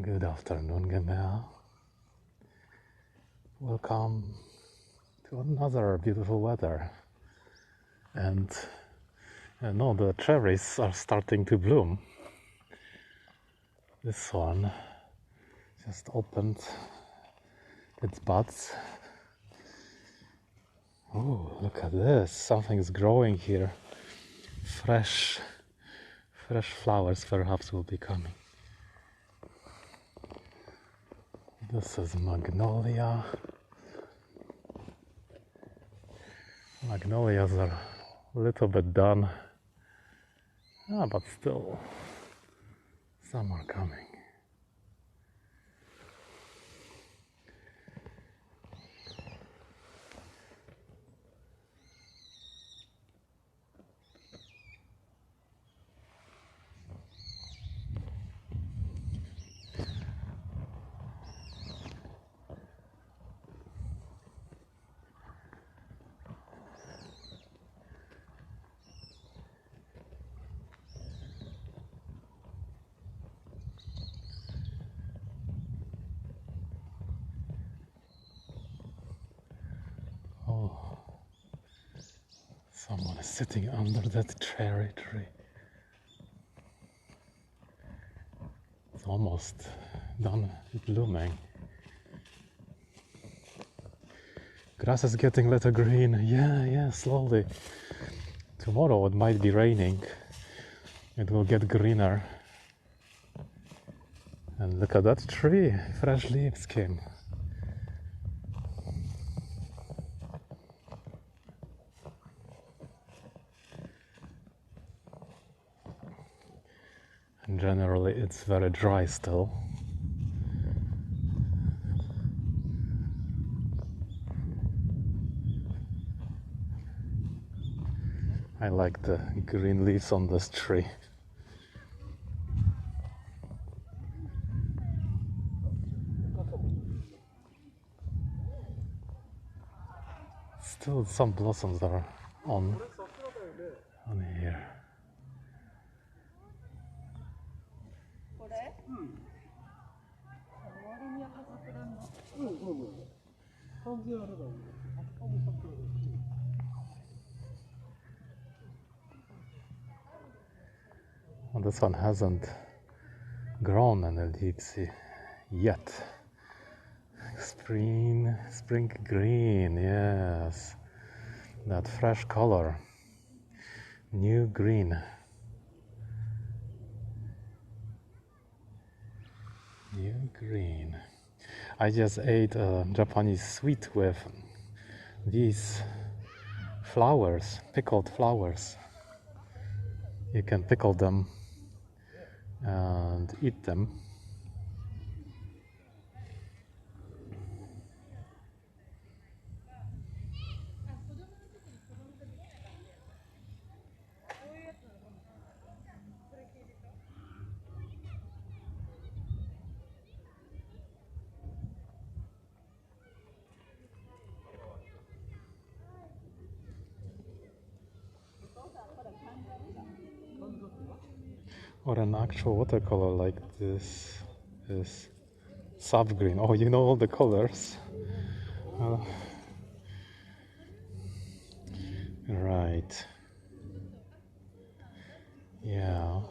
Good afternoon, Gemea. Welcome to another beautiful weather. And no, the cherries are starting to bloom. This one just opened its buds. Oh, look at this! Something's growing here. Fresh flowers perhaps will be coming. This is magnolia. Magnolias are a little bit done, but still some are coming. Oh, someone is sitting under that cherry tree. It's almost done blooming. Grass is getting a little green. Yeah, slowly. Tomorrow it might be raining. It will get greener. And look at that tree. Fresh leaves came. And generally it's very dry still. I like the green leaves on this tree. Still some blossoms are on here. And this one hasn't grown any leaves yet. Spring green, yes. That fresh color. New green. New green. I just ate a Japanese sweet with these flowers, pickled flowers. You can pickle them and eat them. Or an actual watercolor like this is soft green. Oh, you know all the colors. Right. Yeah.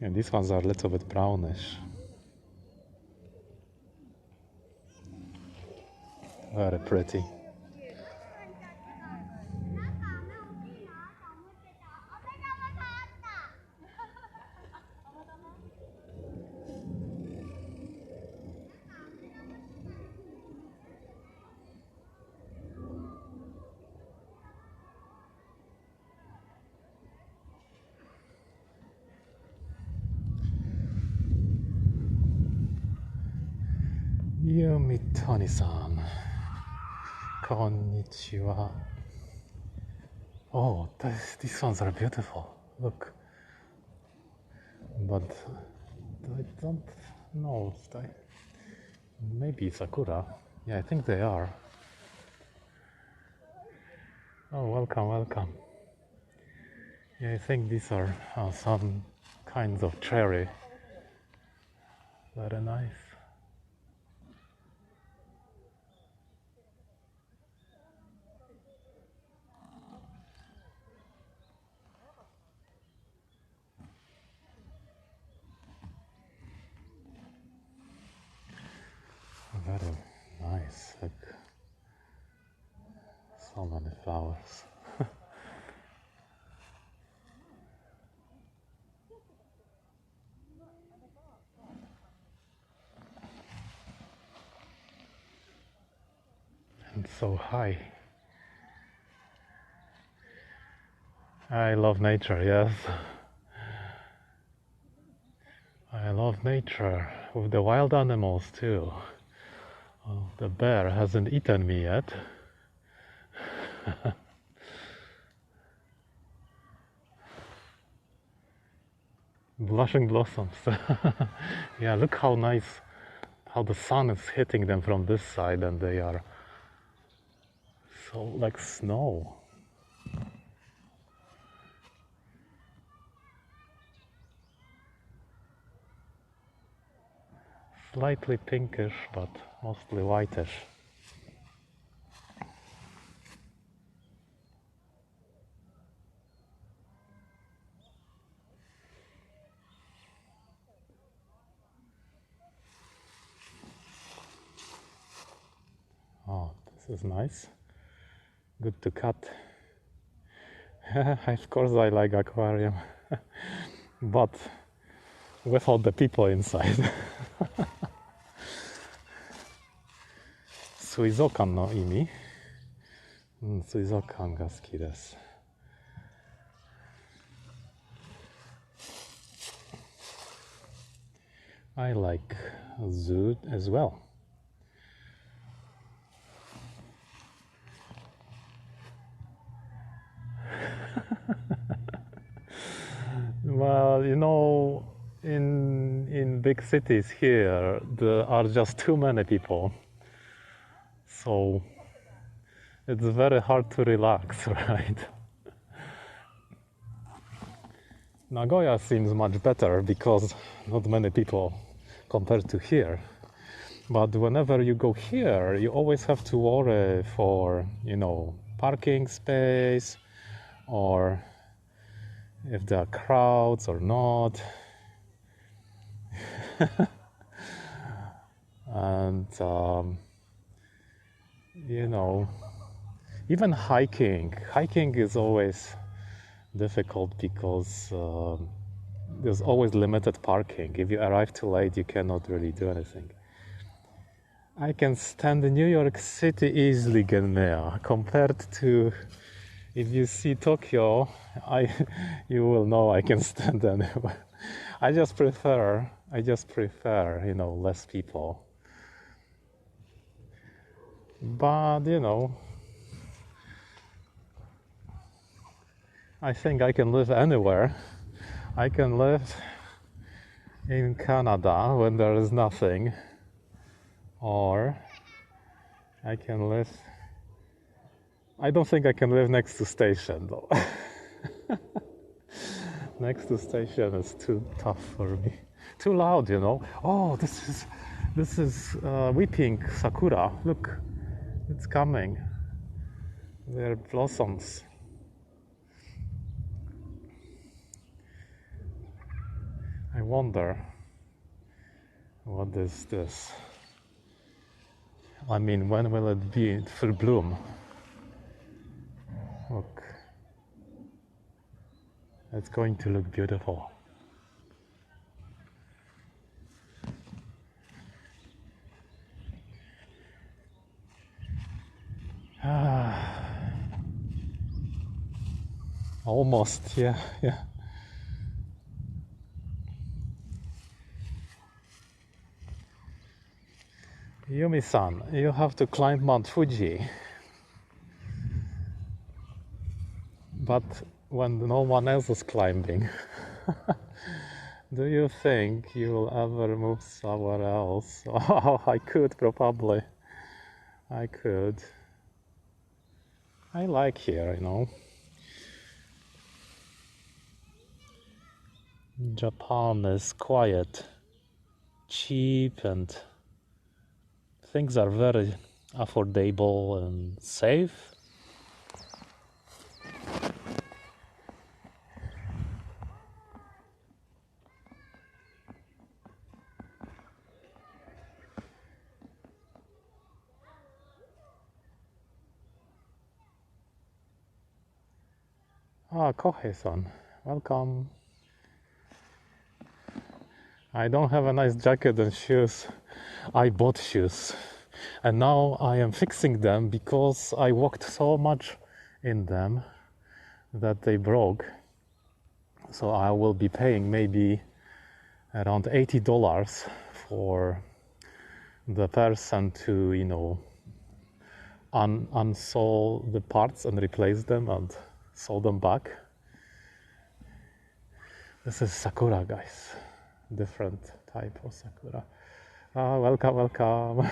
And these ones are a little bit brownish. Very pretty. Yomitani-san. Konnichiwa. Oh, these ones are beautiful. Look. But I don't know if they... Maybe Sakura. Yeah, I think they are. Oh, welcome. Yeah, I think these are some kinds of cherry. Very nice. Very nice. Like, so many flowers. And so high. I love nature, yes. I love nature with the wild animals too. Oh, the bear hasn't eaten me yet. Blushing blossoms. Yeah, look how nice, how the sun is hitting them from this side and they are so like snow. Slightly pinkish, but mostly whitish. Oh, this is nice. Good to cut. Of course I like aquarium, but without the people inside. 水族館の意味？水族館が好きです。I like zoo as well. Well, you know, in big cities here, there are just too many people. So it's very hard to relax, right? Nagoya seems much better because not many people compared to here. But whenever you go here, you always have to worry for, you know, parking space or if there are crowds or not. And you know, even hiking is always difficult because there's always limited parking. If you arrive too late, you cannot really do anything. I can stand in New York City easily, Genmea, compared to if you see Tokyo, you will know I can stand anywhere. I just prefer, you know, less people. But, you know, I think I can live anywhere. I can live in Canada when there is nothing, or I can live, I don't think I can live next to station though. Next to station is too tough for me. Too loud, you know. Oh, this is weeping Sakura. Look, it's coming. They're blossoms. I wonder, what is this? I mean, when will it be in full bloom? Look, it's going to look beautiful. Almost, yeah. Yumi-san, you have to climb Mount Fuji. But when no one else is climbing, do you think you will ever move somewhere else? Oh, I could probably. I could. I like here, you know. Japan is quiet, cheap, and things are very affordable and safe. Ah, Kohei-san, welcome. I don't have a nice jacket and shoes. I bought shoes. And now I am fixing them because I walked so much in them that they broke. So I will be paying maybe around $80 for the person to, you know, unsole the parts and replace them and sew them back. This is Sakura, guys. Different type of Sakura. Ah, welcome, welcome.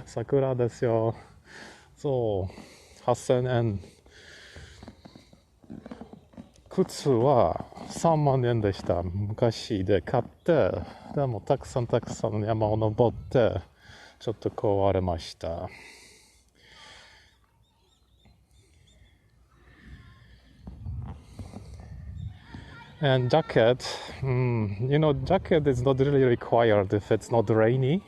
Sakura ですよ。そう、8000円。靴は3万円でした。昔で買って、でもたくさん山を登って、ちょっと壊れました。And jacket, you know, jacket is not really required if it's not rainy,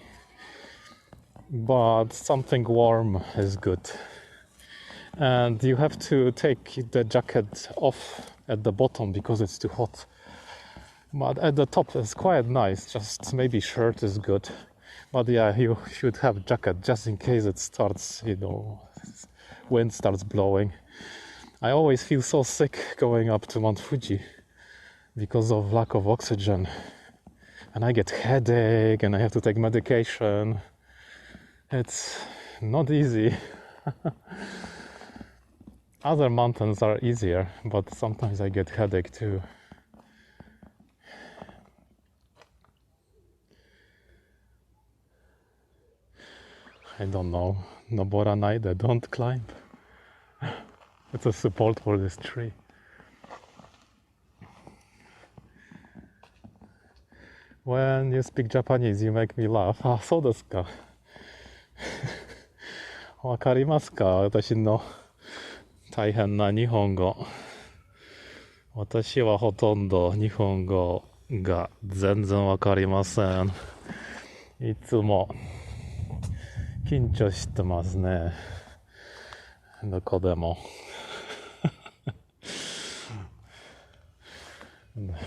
but something warm is good. And you have to take the jacket off at the bottom because it's too hot. But at the top it's quite nice, just maybe shirt is good. But yeah, you should have jacket just in case it starts, you know, wind starts blowing. I always feel so sick going up to Mount Fuji because of lack of oxygen, and I get headache and I have to take medication. It's not easy. Other mountains are easier, but sometimes I get headache too. I don't know. Noboranai, they don't climb. It's a support for this tree. When you speak Japanese, you make me laugh. あ、そうですか。わかりますか？私の大変な日本語。私はほとんど日本語が全然わかりません。いつも緊張してますね。どこでも。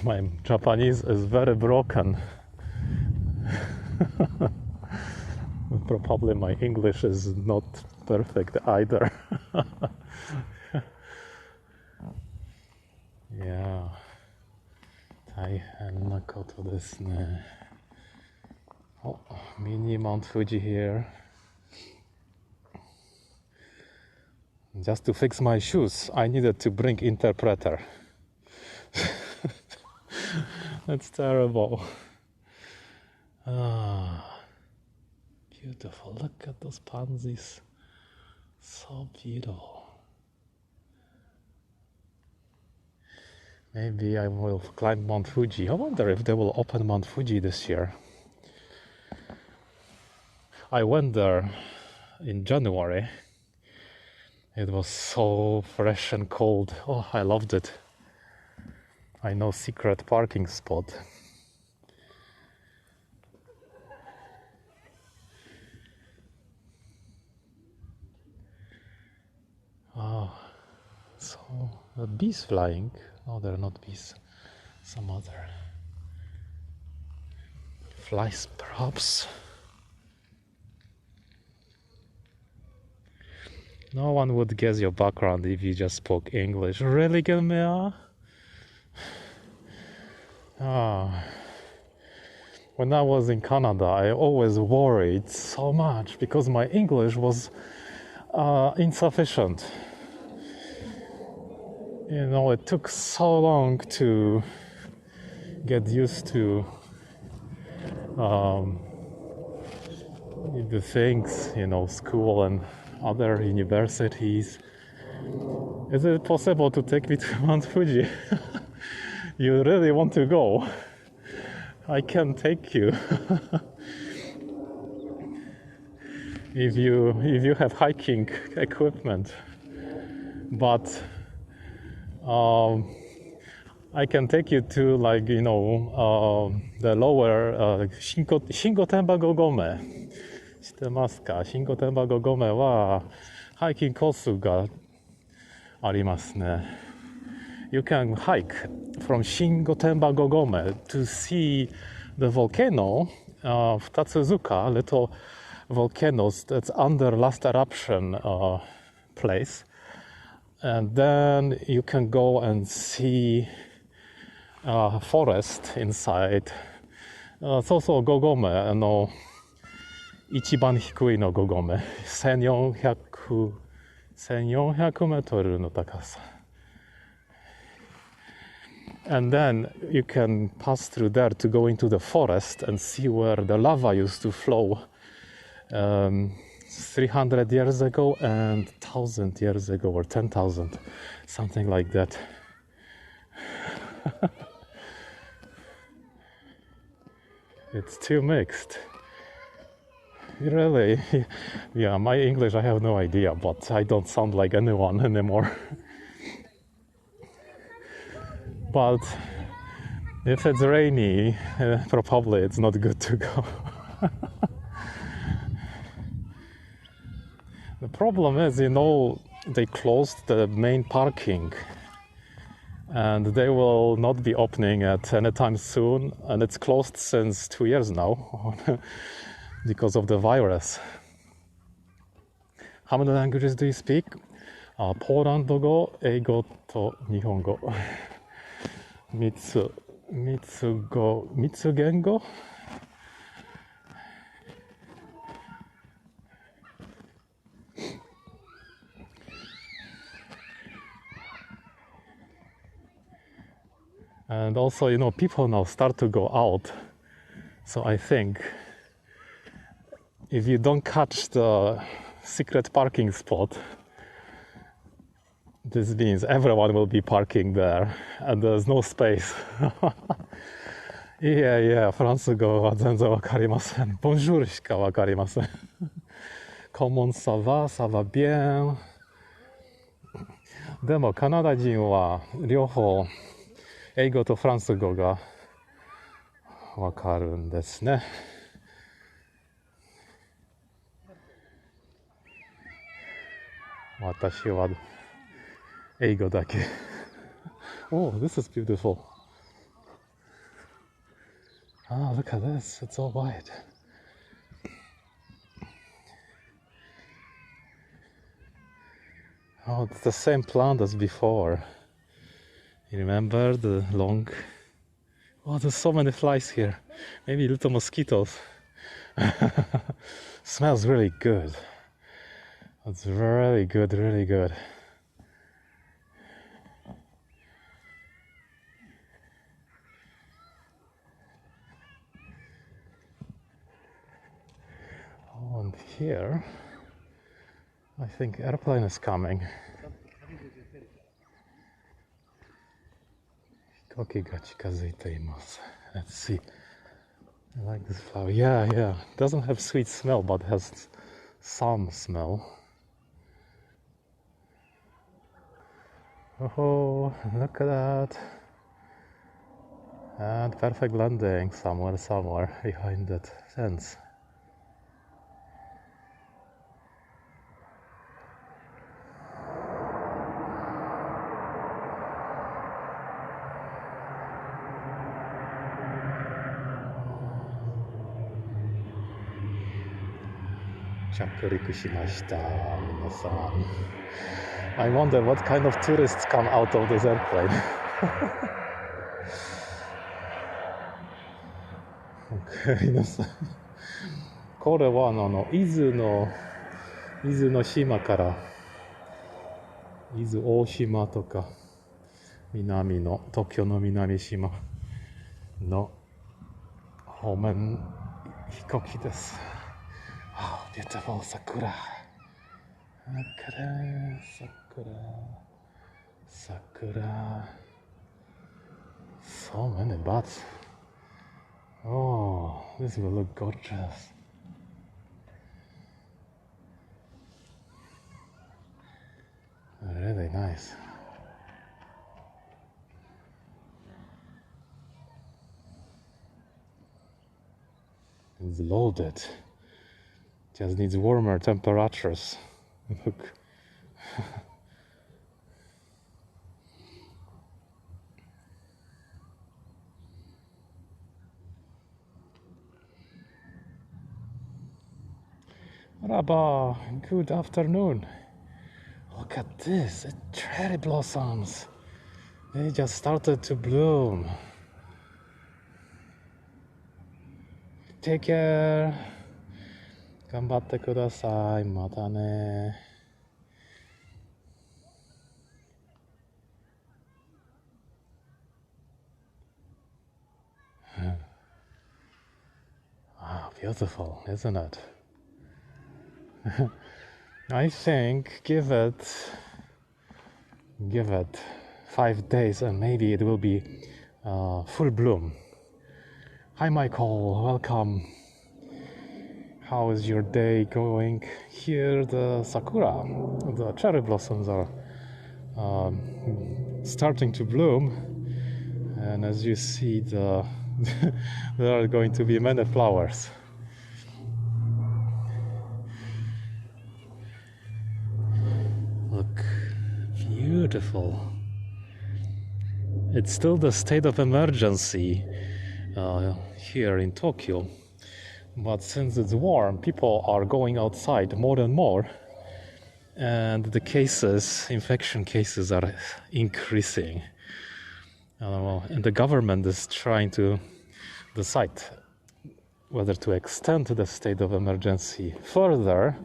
My Japanese is very broken. Probably my English is not perfect either. Yeah. 大変なことですね。Oh, mini Mount Fuji here. Just to fix my shoes, I needed to bring interpreter. That's terrible. Ah, beautiful. Look at those pansies. So beautiful. Maybe I will climb Mount Fuji. I wonder if they will open Mount Fuji this year. I went there in January. It was so fresh and cold. Oh, I loved it. I know secret parking spot. Oh, so bees flying. No, they're not bees. Some other flies, perhaps. No one would guess your background if you just spoke English. Really, Gelmea? Ah. When I was in Canada, I always worried so much because my English was insufficient. You know, it took so long to get used to the things, you know, school and other universities. Is it possible to take me to Mount Fuji? you really want to go, I can take you. if you have hiking equipment, but I can take you to, like, the lower Shingotenba Gome. 知ってますか？新御殿場5合目はハイキングコースがありますね。You can hike from 新御殿場5合目 to see the volcano, 二つ塚 little volcanoes that's under last eruption place. And then you can go and see forest inside. そうそう、5合目一番低いの5合目1400メートルの高さ and then you can pass through there to go into the forest and see where the lava used to flow 300 years ago and 1000 years ago or 10,000 something like that. It's too mixed. Really? Yeah, my English, I have no idea, but I don't sound like anyone anymore. But if it's rainy, probably it's not good to go. The problem is, they closed the main parking and they will not be opening at any time soon, and it's closed since 2 years now. Because of the virus. How many languages do you speak? ポーランド語、英語と日本語。3つ言語 And also, people now start to go out. So I think if you don't catch the secret parking spot, this means everyone will be parking there and there's no space. いやいや、フランス語は全然わかりません。Bonjour しかわかりません。Comment ça va? Ça va bien? でもカナダ人は両方英語とフランス語がわかるんですね。私は英語だけ。Oh, this is beautiful. Ah, look at this. It's all white. Oh, it's the same plant as before. You remember the long... Oh, there's so many flies here. Maybe little mosquitoes. Smells really good. It's really good, really good. Oh, and here, I think airplane is coming. 飛行機が近づいています. Let's see. I like this flower. Yeah, yeah. Doesn't have sweet smell, but has some smell. Oh, look at that. And perfect landing somewhere behind that fence. I wonder what kind of tourists come out of this airplane. Okay, これは伊豆の島から伊豆大島とか東京の南島の方面飛行機です。Oh, beautiful Sakura. Look at that, Sakura. So many buds. Oh, this will look gorgeous. Really nice. It's loaded. Just needs warmer temperatures. Look. Rabba, good afternoon. Look at this, it's cherry blossoms. They just started to bloom. Take care. Gambatte kudasai. Mata ne. Ah, beautiful, isn't it? I think give it 5 days and maybe it will be full bloom. Hi Michael, welcome. How is your day going? Here the Sakura, the cherry blossoms are starting to bloom, and as you see there are going to be many flowers. Look, beautiful. It's still the state of emergency here in Tokyo, but since it's warm, people are going outside more and more, and the infection cases are increasing. And the government is trying to decide whether to extend the state of emergency further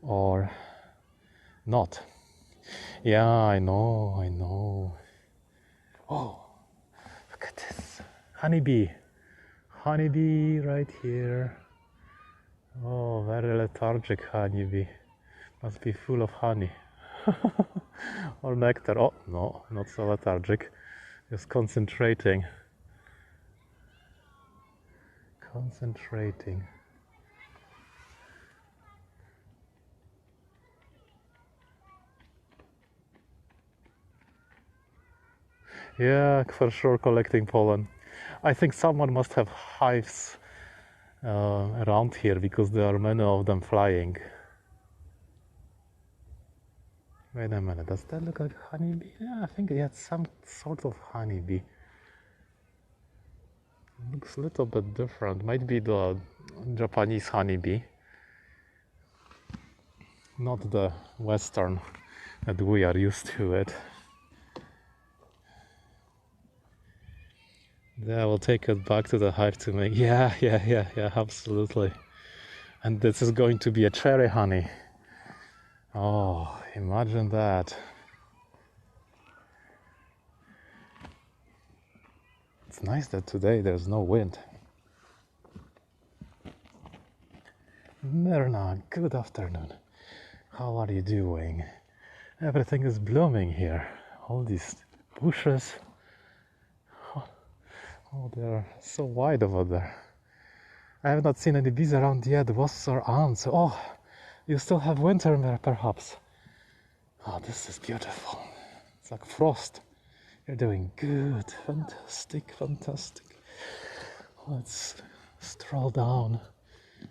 or not. Yeah, I know. Oh, look at this. Honeybee right here. Oh, very lethargic honeybee. Must be full of honey. Or nectar. Oh, no, not so lethargic. Just concentrating. Yeah, for sure, collecting pollen. I think someone must have hives around here because there are many of them flying. Wait a minute, does that look like honeybee? Yeah, I think it's some sort of honeybee. Looks a little bit different. Might be the Japanese honeybee, not the Western that we are used to it. Yeah, we'll take it back to the hive to make. Yeah, absolutely. And this is going to be a cherry honey. Oh, imagine that. It's nice that today there's no wind. Mirna, good afternoon. How are you doing? Everything is blooming here. All these bushes. Oh, they're so wide over there. I have not seen any bees around yet. Wasps or ants. Oh, you still have winter there, perhaps. Oh, this is beautiful. It's like frost. You're doing good. Fantastic. Let's stroll down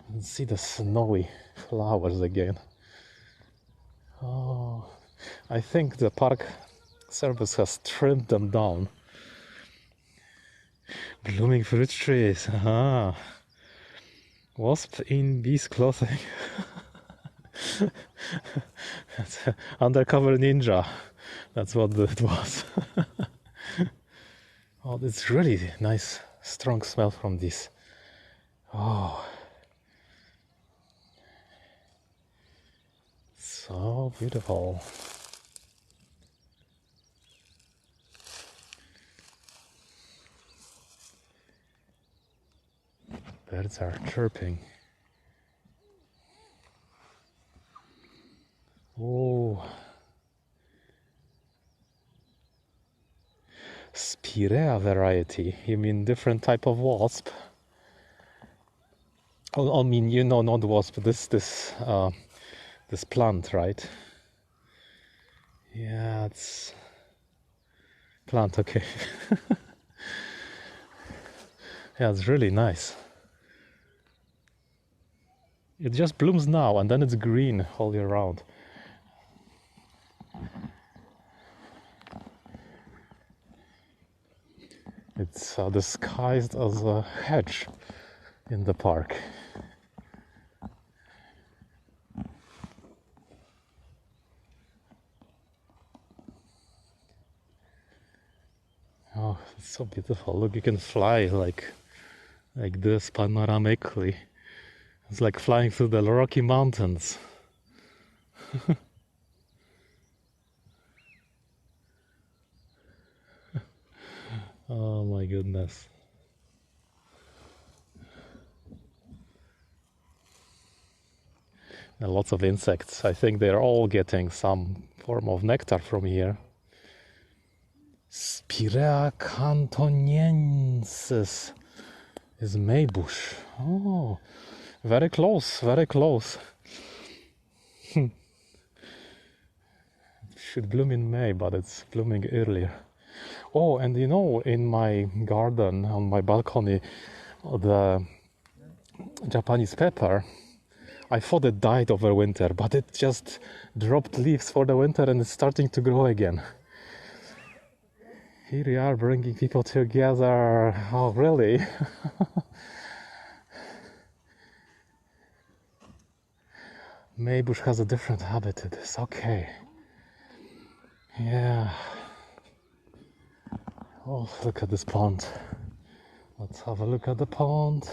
and see the snowy flowers again. Oh, I think the park service has trimmed them down. Blooming fruit trees. Aha. Wasp in bee's clothing. That's undercover ninja. That's what it was. Oh, it's really nice, strong smell from this. Oh, so beautiful. Birds are chirping. Oh, Spirea variety. You mean different type of wasp? Oh, I mean, you know, not wasp. This plant, right? Yeah, it's plant. Okay. Yeah, it's really nice. It just blooms now, and then it's green all year round. It's disguised as a hedge in the park. Oh, it's so beautiful. Look, you can fly like this panoramically. It's like flying through the Rocky Mountains. Oh my goodness. And lots of insects. I think they're all getting some form of nectar from here. Spirea cantoniensis is maybush. Oh, very close, very close. It should bloom in May, but it's blooming earlier. Oh, and you know, in my garden, on my balcony, the Japanese pepper, I thought it died over winter, but it just dropped leaves for the winter and it's starting to grow again. Here we are bringing people together. Oh, really? Maybush has a different habit to this. Okay. Yeah. Oh, look at this pond. Let's have a look at the pond.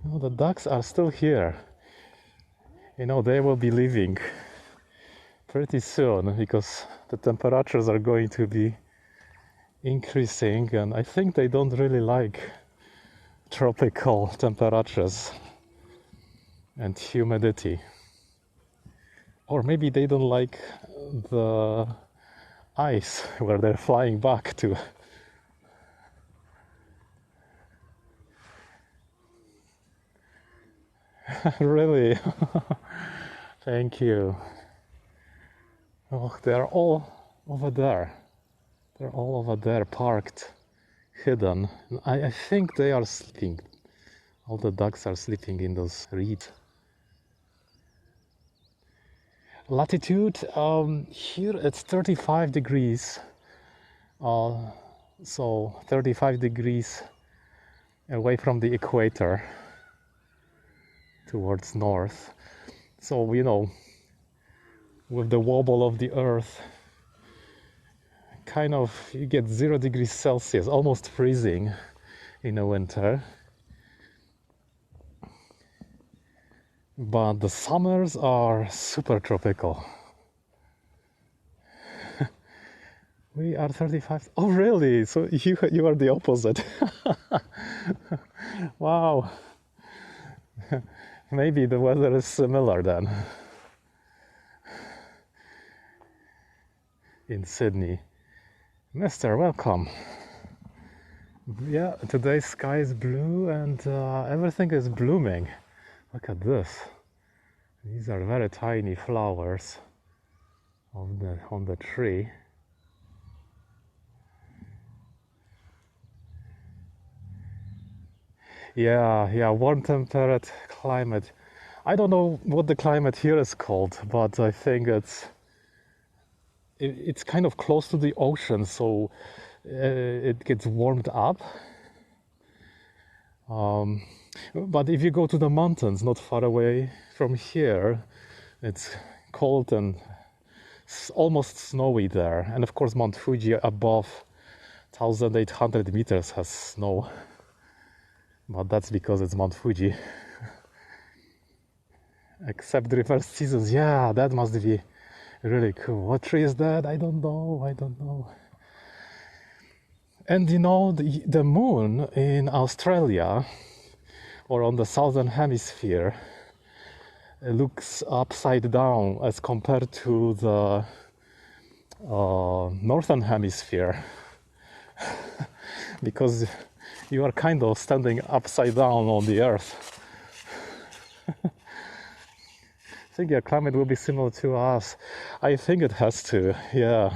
Oh, the ducks are still here. You know, they will be leaving pretty soon because the temperatures are going to be increasing, and I think they don't really like tropical temperatures and humidity. Or maybe they don't like the ice where they're flying back to. Really? Thank you. Oh, they're all over there. They're all over there, parked, hidden. I think they are sleeping. All the ducks are sleeping in those reeds. Latitude, here it's 35 degrees. So 35 degrees away from the equator towards north. So, you know, with the wobble of the earth, kind of you get 0 degrees Celsius, almost freezing in the winter. But the summers are super tropical. We are 35. Oh, really? So you are the opposite. Wow. Maybe the weather is similar then. In Sydney. Mister, welcome. Yeah, today's sky is blue and everything is blooming. Look at this. These are very tiny flowers on the tree. Yeah, warm temperate climate. I don't know what the climate here is called, but I think it's kind of close to the ocean, so it gets warmed up. But if you go to the mountains not far away from here, it's cold and almost snowy there. And of course Mount Fuji above 1,800 meters has snow. But that's because it's Mount Fuji. Except the reverse seasons, yeah, that must be really cool. What tree is that? I don't know. And you know, the moon in Australia, or on the southern hemisphere, looks upside down as compared to the northern hemisphere. because you are kind of standing upside down on the earth. I think your climate will be similar to us. I think it has to, yeah.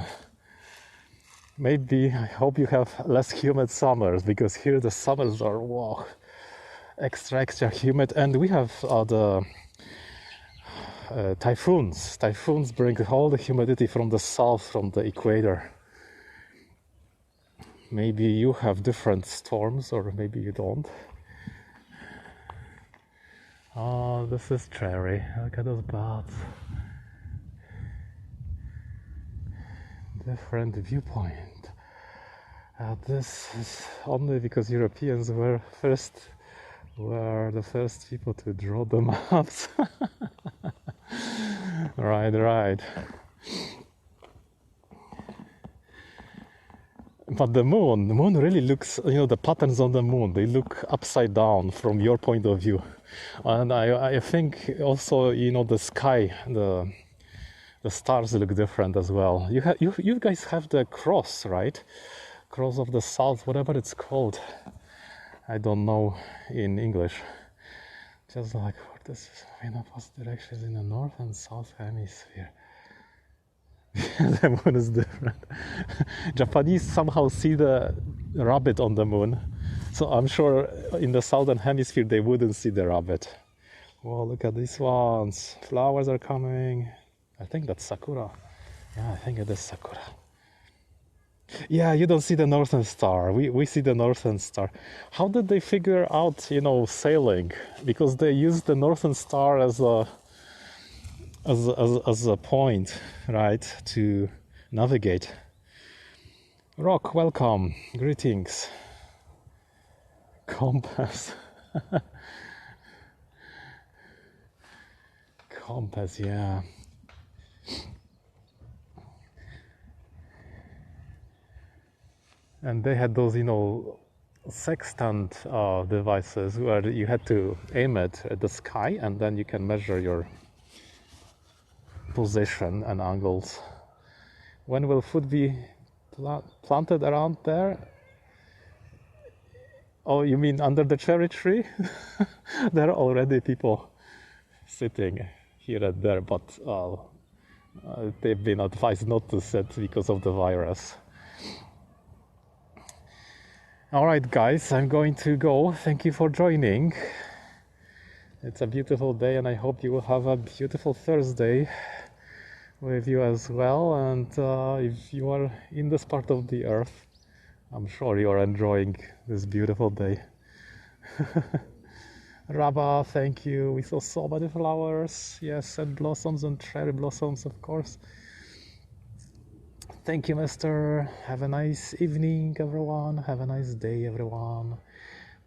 Maybe, I hope you have less humid summers, because here the summers are, wow, extra humid. And we have the typhoons. Typhoons bring all the humidity from the south, from the equator. Maybe you have different storms, or maybe you don't. Oh, this is cherry. Look at those buds. Different viewpoint. This is only because Europeans were the first people to draw the maps. Right. But the moon really looks, the patterns on the moon, they look upside down from your point of view. And I think also, the sky, the stars look different as well. You guys have the cross, right? Cross of the south, whatever it's called. I don't know in English. Just like what this is in opposite directions in the north and south hemisphere. The moon is different. Japanese somehow see the rabbit on the moon, so I'm sure in the southern hemisphere they wouldn't see the rabbit. Well, look at these ones. Flowers are coming. I think that's Sakura. Yeah, I think it is Sakura. Yeah, you don't see the northern star. We see the northern star. How did they figure out, sailing? Because they used the northern star as a point, right, to navigate. Rock, welcome. Greetings. Compass. Compass, yeah. And they had those, sextant devices where you had to aim it at the sky, and then you can measure your position and angles. When will food be planted around there? Oh, you mean under the cherry tree? There are already people sitting here and there, but they've been advised not to sit because of the virus. All right, guys, I'm going to go. Thank you for joining. It's a beautiful day, and I hope you will have a beautiful Thursday with you as well. And if you are in this part of the earth, I'm sure you are enjoying this beautiful day. Rabba, thank you. We saw so many flowers. Yes, and blossoms and cherry blossoms, of course. Thank you, mister. Have a nice evening, everyone. Have a nice day, everyone.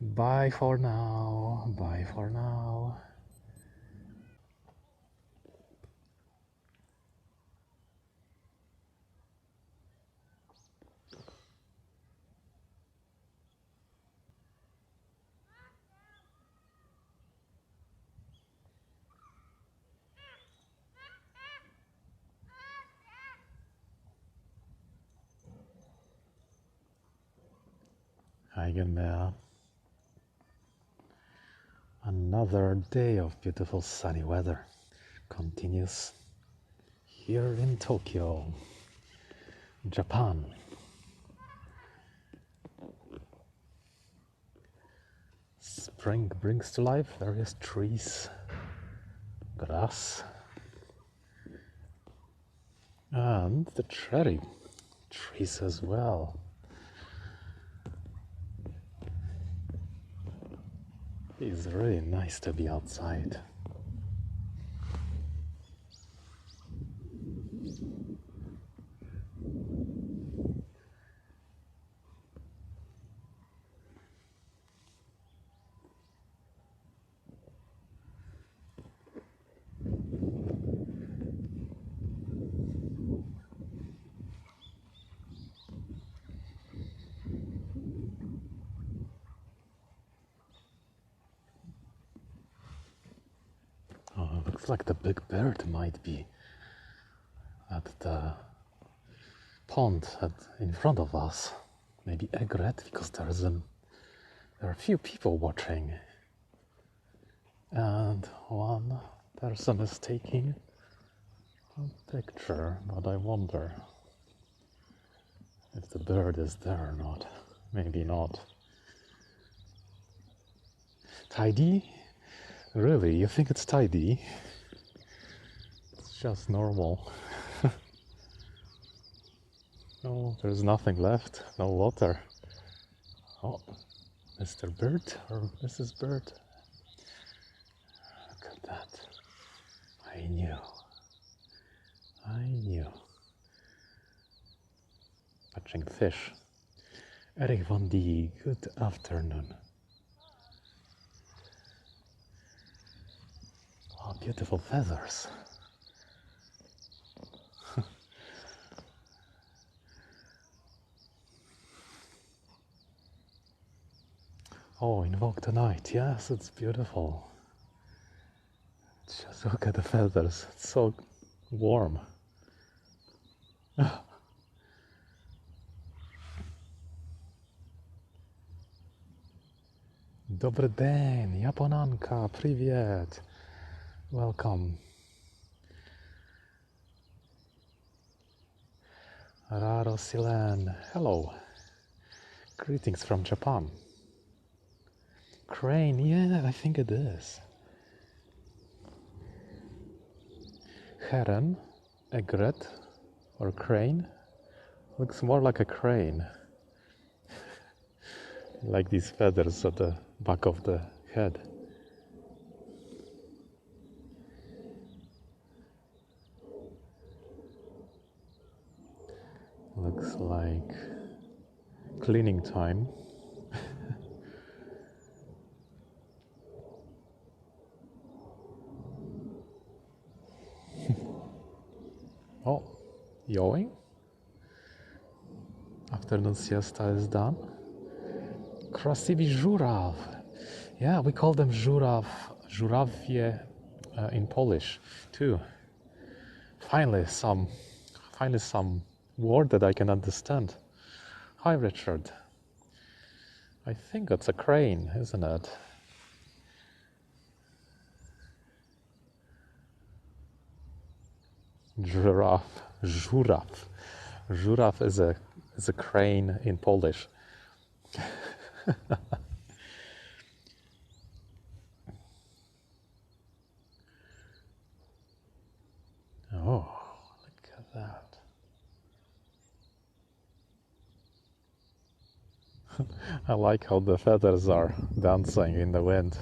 Bye for now. Bye for now. Hi again there. Another day of beautiful sunny weather continues here in Tokyo, Japan. Spring brings to life various trees, grass, and the cherry trees as well. It's really nice to be outside. Oh, looks like the big bird might be at the pond in front of us. maybe egret, because there are a few people watching. And one person is taking a picture, but I wonder if the bird is there or not. Maybe not. Tidy? Really? You think it's tidy? It's just normal. No, there's nothing left. No water. Oh, Mr. Bird or Mrs. Bird? Look at that. I knew. Catching fish. Erich van die, good afternoon. Oh, beautiful feathers. Oh, invoke the night. Yes, it's beautiful. Just look at the feathers. It's so warm. Dobry dzień, Japonanka, привет. Welcome. Raro Silen, hello. Greetings from Japan. Crane, yeah, I think it is. Heron, egret, or crane. Looks more like a crane. Like these feathers at the back of the head. Looks like cleaning time. Oh, yawing? Afternoon siesta is done. Krasivi żuraw. Yeah, we call them żurawie in Polish too. Finally some word that I can understand. Hi, Richard. I think that's a crane, isn't it? Giraffe, żuraw. Żuraw is a crane in Polish. Oh, look at that. I like how the feathers are dancing in the wind.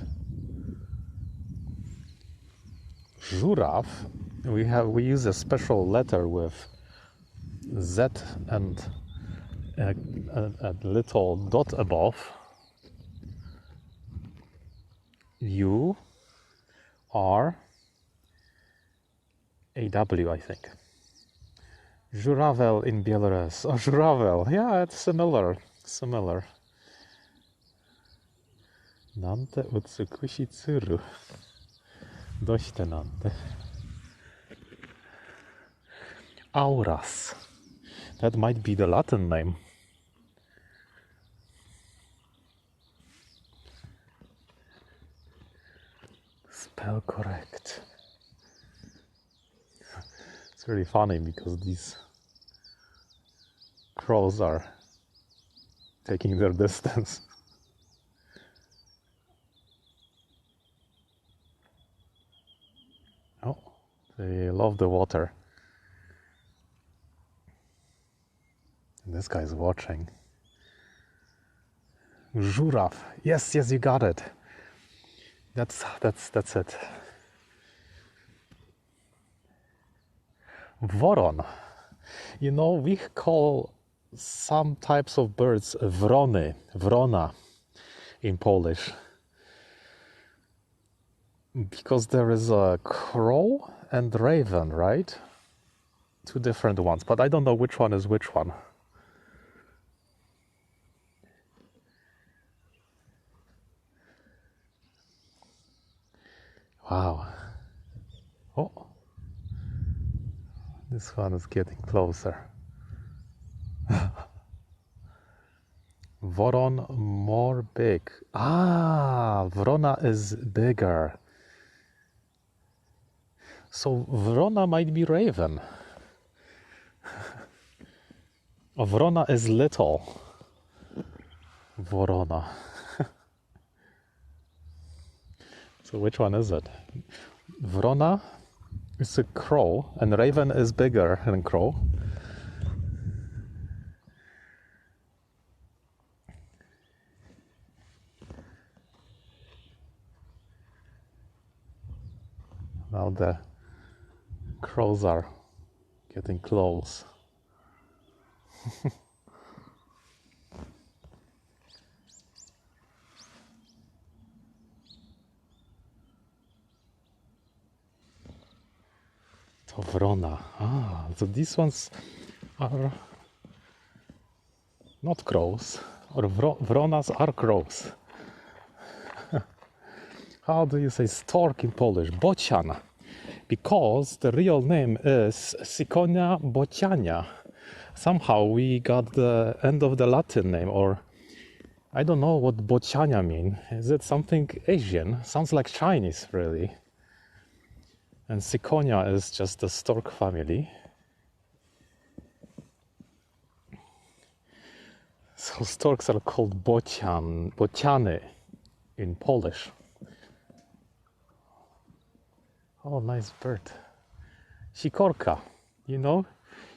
Żuraw, we use a special letter with Z and a little dot above. U R A W, I think. Żuravel in Belarus. Oh, żuravel. Yeah, it's similar. Nante utsukushi tsuru. Doshite nante. Auras. That might be the Latin name. Spell correct. It's really funny because these crows are taking their distance. Oh, they love the water. And this guy's watching. Żuraw. Yes, you got it. That's it. Voron. You know, we call some types of birds wrona in Polish. Because there is a crow and raven, right? Two different ones, but I don't know which one is which one. Wow. Oh, this one is getting closer. Voron more big. Ah, Vrona is bigger. So Vrona might be raven. Vrona is little. Vorona. So which one is it? Vrona is a crow, and raven is bigger than crow. Now the crows are getting close. To Vrona. Ah, so these ones are not crows, or Vronas are crows. How do you say stork in Polish? Bocian. Because the real name is Ciconia bociania. Somehow we got the end of the Latin name, or I don't know what bociania mean. Is it something Asian? Sounds like Chinese, really. And Ciconia is just the stork family. So storks are called bociany in Polish. Oh, nice bird. Sikorka, you know?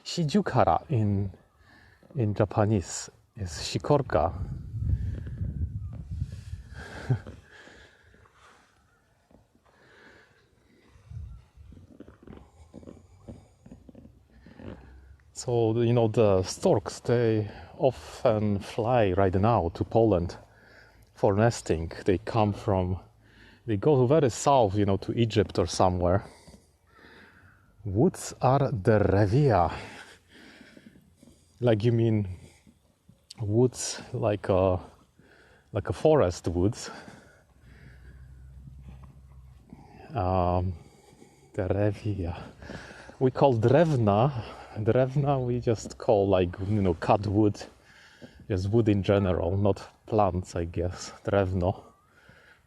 Shijukara in Japanese is sikorka. So, you know, the storks, they often fly right now to Poland for nesting. They go very south, you know, to Egypt or somewhere. Woods are derevia. Like you mean woods like a forest woods. Derevia. We call drevna. Drevna we just call like, you know, cut wood. Just wood in general, not plants, I guess. Drevno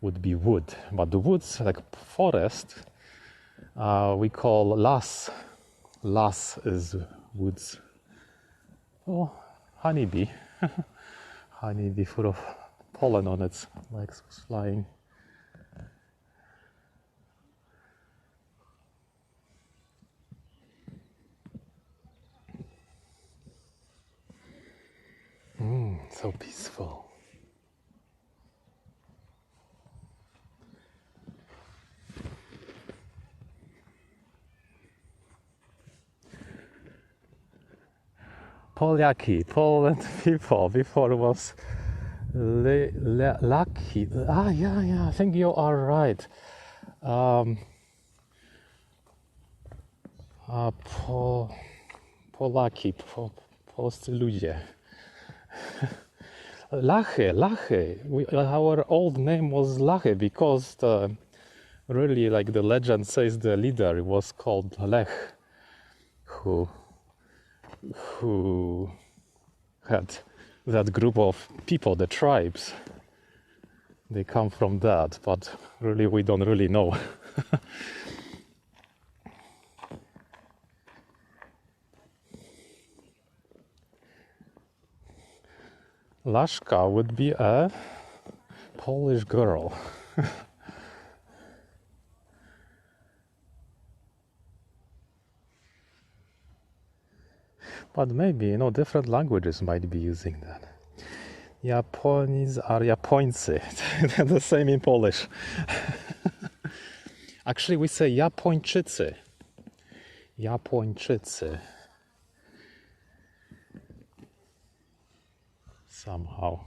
would be wood, but the woods, like forest, we call las. Las is woods. Oh, honeybee. Honeybee full of pollen on its legs was flying. So peaceful. Polyaki, Poland people. Before it was lucky. Yeah, I think you are right. Polaki, polscy ludzie. Lachy. Our old name was Lachy because really, like the legend says, the leader was called Lech, who had that group of people, the tribes. They come from that, but really we don't really know. Laszka would be a Polish girl. But maybe, you know, different languages might be using that. Japonis are Japońcy. They're the same in Polish. Actually, we say Japończycy. Japończycy. Somehow.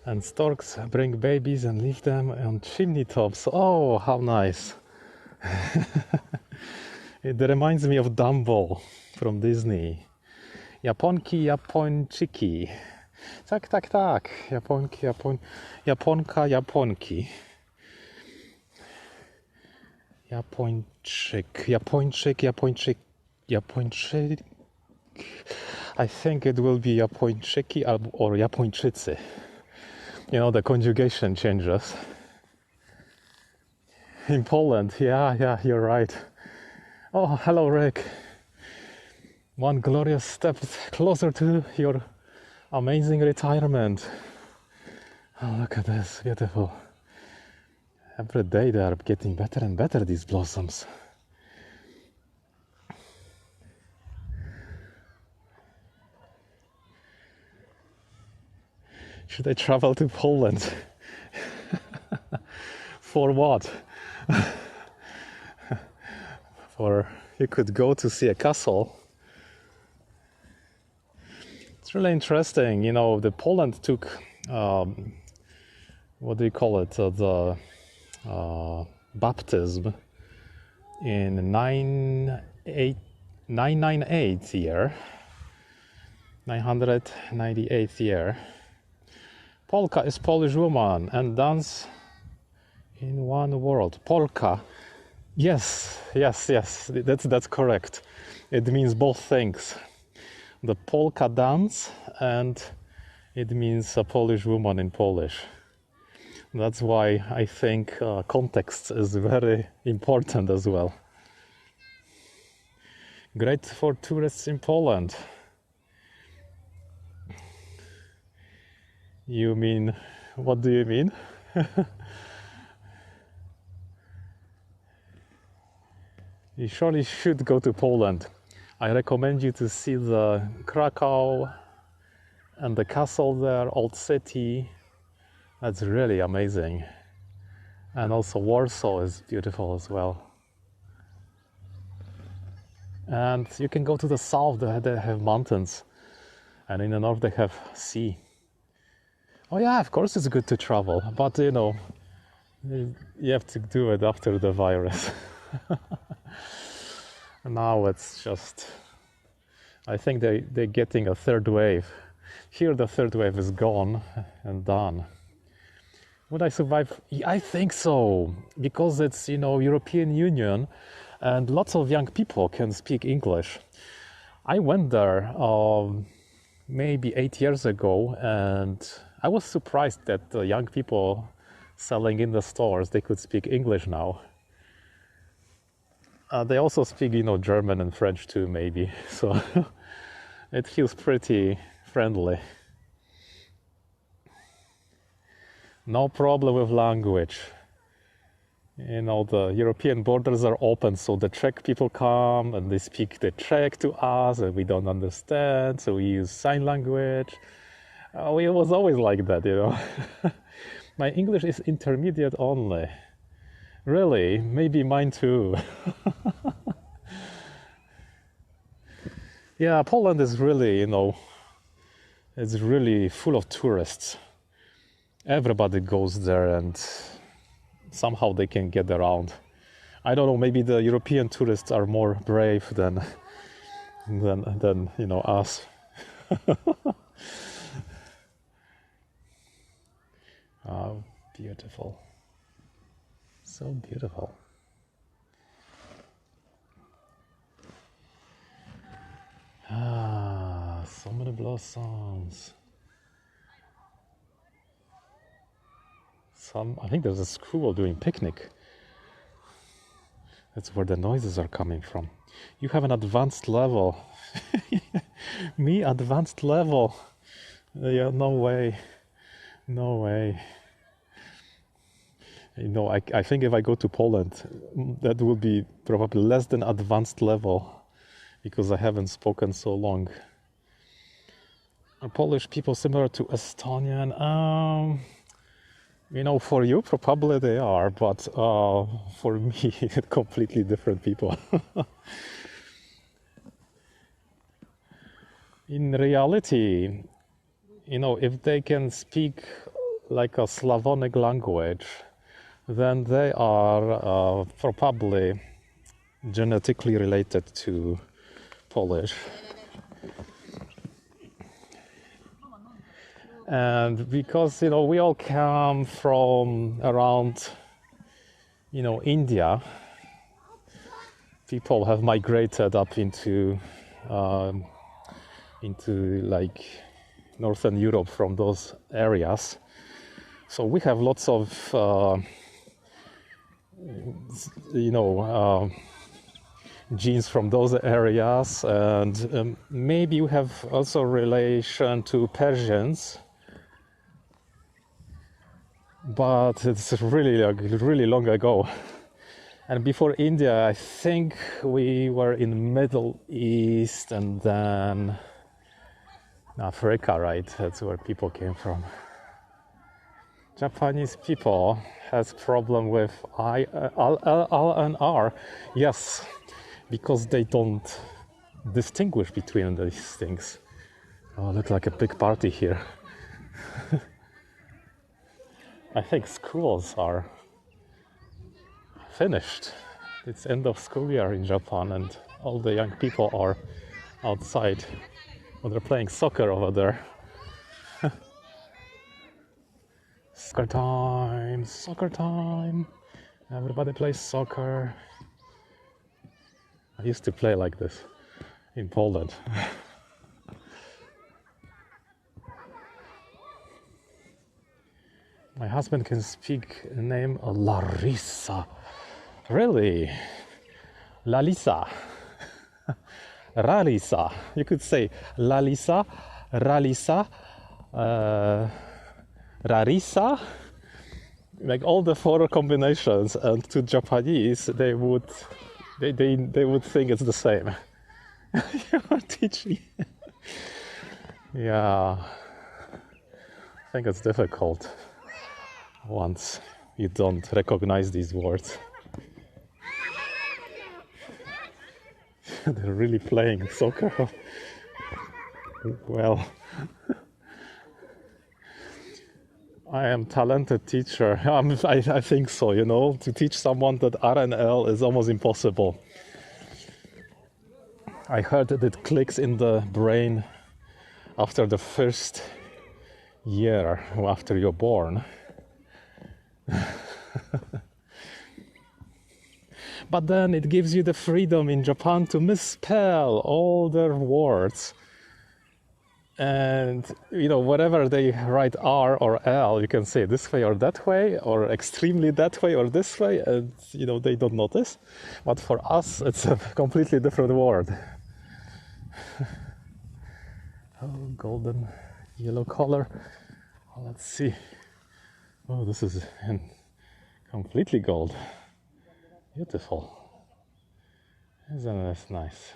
And storks bring babies and leave them on chimney tops. Oh, how nice. It reminds me of Dumbo from Disney. Japonki, Japończyki. Tak. Japonki, Japonka, Japonki. Japończyk. I think it will be Japończyki or Japończycy. You know, the conjugation changes. In Poland, yeah, you're right. Oh, hello, Rick. One glorious step closer to your amazing retirement. Oh, look at this, beautiful. Every day they are getting better and better, these blossoms. Should I travel to Poland? For what? For you could go to see a castle. It's really interesting, you know, the Poland took, what do you call it, the baptism in 998 year, 998 year. Polka is Polish woman and dance in one world. Polka. Yes, that's correct. It means both things. The polka dance and it means a Polish woman in Polish. That's why I think context is very important as well. Great for tourists in Poland. You mean, what do you mean? You surely should go to Poland. I recommend you to see the Krakow and the castle there, old city. That's really amazing. And also Warsaw is beautiful as well. And you can go to the south, they have mountains. And in the north they have sea. Oh yeah, of course it's good to travel, but you know, you have to do it after the virus. Now it's just, I think they're getting a third wave. Here the third wave is gone and done. Would I survive? I think so, because it's, you know, European Union and lots of young people can speak English. I went there maybe 8 years ago and I was surprised that the young people selling in the stores, they could speak English now. They also speak, you know, German and French too, maybe. So it feels pretty friendly. No problem with language. You know, the European borders are open, so the Czech people come and they speak the Czech to us and we don't understand, so we use sign language. It was always like that, you know. My English is intermediate only. Really, maybe mine too. Yeah, Poland is really, you know, it's really full of tourists. Everybody goes there and somehow they can get around. I don't know, maybe the European tourists are more brave than you know, us. Oh, beautiful. So beautiful. Ah, so many blossoms. I think there's a squirrel doing picnic. That's where the noises are coming from. You have an advanced level. Me, advanced level. Yeah, no way. No way. You know, I think if I go to Poland, that will be probably less than advanced level because I haven't spoken so long. Are Polish people similar to Estonian? You know, for you, probably they are, but for me, completely different people. In reality, you know, if they can speak like a Slavonic language, then they are probably genetically related to Polish. And because, you know, we all come from around, you know, India, people have migrated up into like Northern Europe from those areas. So we have lots of genes from those areas, and maybe we have also relation to Persians, but it's really long ago. And before India, I think we were in Middle East and then Africa, right? That's where people came from. Japanese people has problem with L and R. Yes, because they don't distinguish between these things. Oh, look like a big party here. I think schools are finished. It's end of school year in Japan and all the young people are outside. Well, they're playing soccer over there. Soccer time, soccer time. Everybody plays soccer. I used to play like this in Poland. My husband can speak the name Larissa. Really? Lalisa. Ralisa. You could say Lalisa, Ralisa, Rarisa. Like all the four combinations, and to Japanese they would think it's the same. You are teaching. Yeah. I think it's difficult once you don't recognize these words. They're really playing soccer. Well, I am talented teacher. I think so, you know. To teach someone that R and L is almost impossible. I heard that it clicks in the brain after the first year after you're born. But then it gives you the freedom in Japan to misspell all their words. And, you know, whatever they write R or L, you can say this way or that way, or extremely that way or this way, and, you know, they don't notice. But for us, it's a completely different word. Oh, golden yellow color. Oh, let's see. Oh, this is completely gold. Beautiful. Isn't this nice?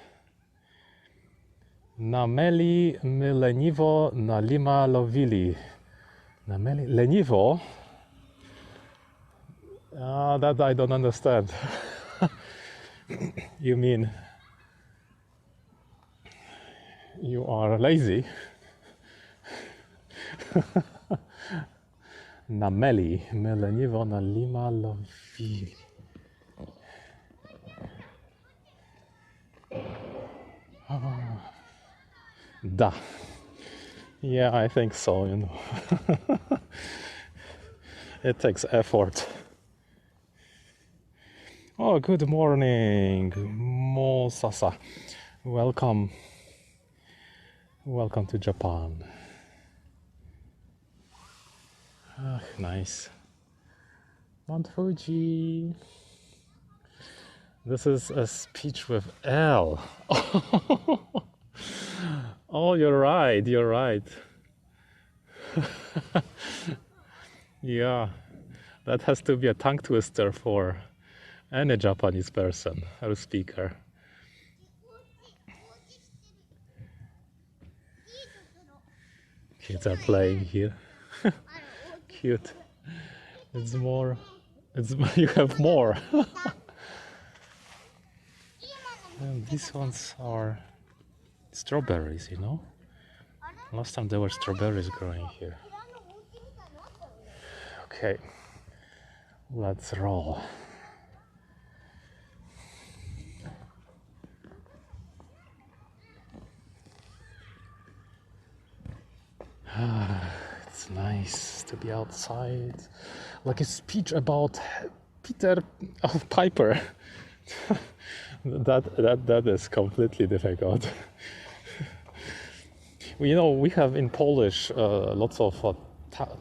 Nameli my leniwo na lima lovili. Nameli leniwo? That I don't understand. You mean you are lazy? Nameli my leniwo na lima lovili. Da. Yeah, I think so, you know. It takes effort. Oh, good morning, Mosasa. Welcome. Welcome to Japan. Ah, nice. Mount Fuji. This is a speech with L. Oh, you're right. Yeah, that has to be a tongue twister for any Japanese person or speaker. Kids are playing here. Cute. You have more. And these ones are strawberries, you know? Last time there were strawberries growing here. Okay, let's roll. It's nice to be outside. Like a speech about Piper. That is completely difficult. You know, we have in Polish lots of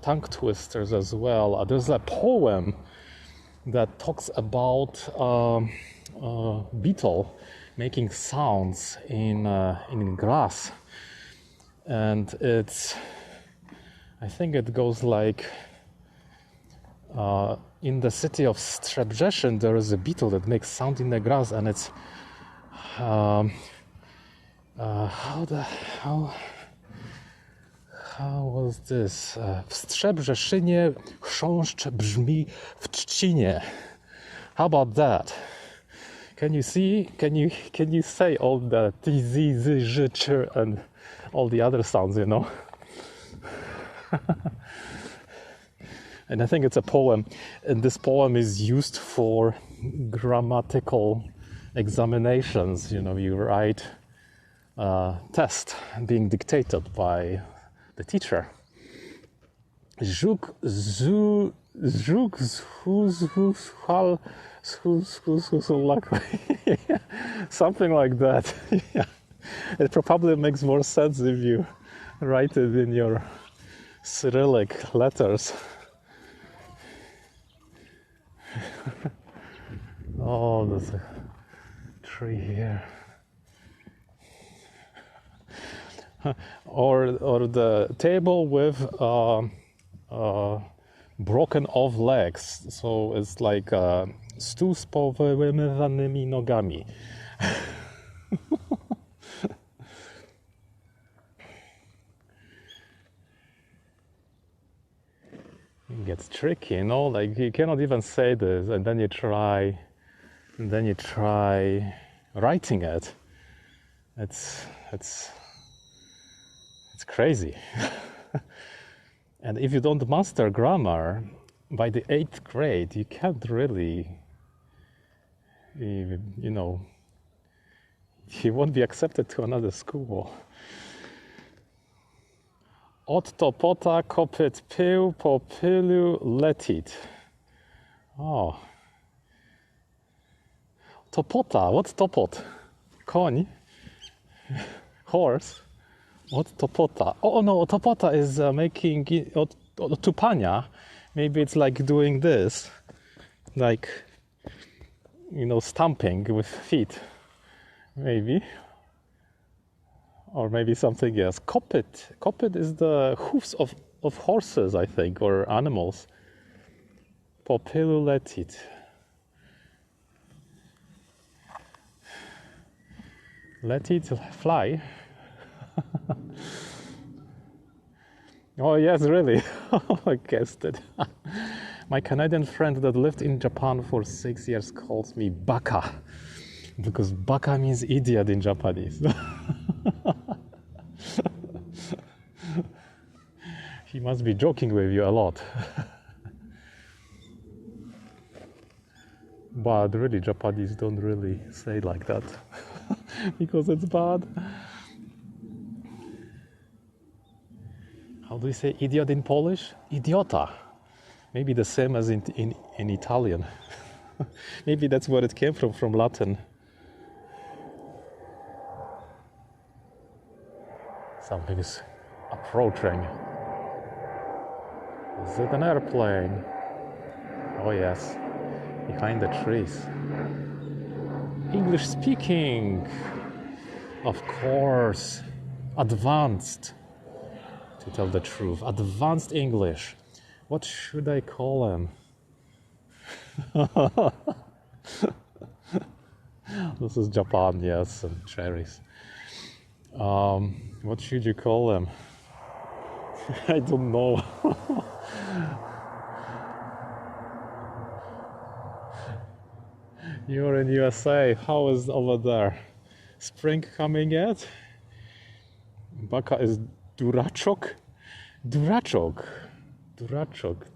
tongue twisters as well. There's a poem that talks about beetle making sounds in grass, and I think it goes like, in the city of Szczebrzeszyn there is a beetle that makes sound in the grass, and it's how was this? W Szczebrzeszynie chrząszcz brzmi w trzcinie. How about that? Can you see? Can you say all the t, z, z, ż, ch, and all the other sounds? You know. And I think it's a poem, and this poem is used for grammatical examinations. You know, you write test being dictated by the teacher. Something like that. Yeah. It probably makes more sense if you write it in your Cyrillic letters. Oh, there's a tree here. Or the table with broken off legs. So it's like stół z powyłamanymi nogami. It gets tricky, you know, like you cannot even say this, and then you try writing it. It's crazy. And if you don't master grammar by the 8th grade, you can't really, you know, you won't be accepted to another school. Od topota kopyt pył po pylu letit. Oh. Topota, what's topot? Koń? Horse? What topota? Oh no, topota is making tupania. Maybe it's like doing this, like, you know, stamping with feet, maybe, or maybe something else. Kopyt. Kopyt is the hoofs of horses, I think, or animals. Popylu letit. Let it fly. Oh yes, really. I guessed it. My Canadian friend that lived in Japan for 6 years calls me baka, because baka means idiot in Japanese. He must be joking with you a lot. But really, Japanese don't really say like that because it's bad. How do you say idiot in Polish? Idiota. Maybe the same as in Italian. Maybe that's where it came from Latin. Something is approaching. Is it an airplane? Oh yes, behind the trees. English speaking. Of course. Advanced. To tell the truth, advanced English. What should I call him? This is Japan, yes, and cherries. What should you call him? I don't know. You're in USA. How is over there? Spring coming yet? Baka is Duraczok? Duraczok.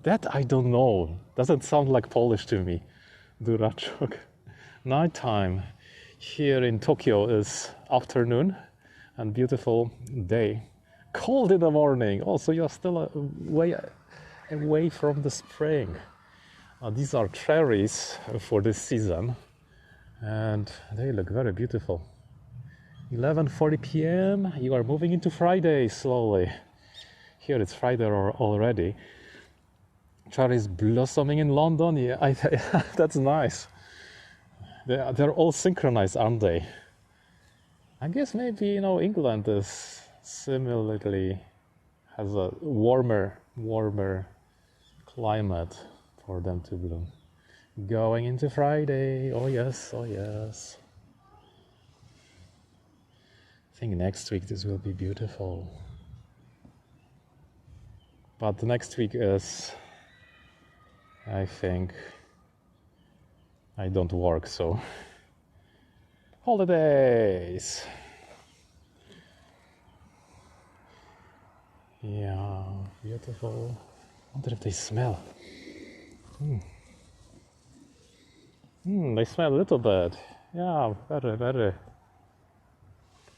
That I don't know. Doesn't sound like Polish to me. Duraczok. Nighttime here in Tokyo is afternoon and beautiful day. Cold in the morning. Also, you're still way away from the spring. These are cherries for this season. and they look very beautiful. 11:40 p.m. You are moving into Friday slowly. Here it's Friday already. Cherries blossoming in London. Yeah, that's nice. They're all synchronized, aren't they? I guess maybe England is similarly has a warmer climate for them to bloom. Going into Friday. Oh yes, oh yes. I think next week this will be beautiful. But next week is, I think, I don't work, so holidays. Yeah, beautiful. I wonder if they smell. They smell a little bit. Yeah, very, very.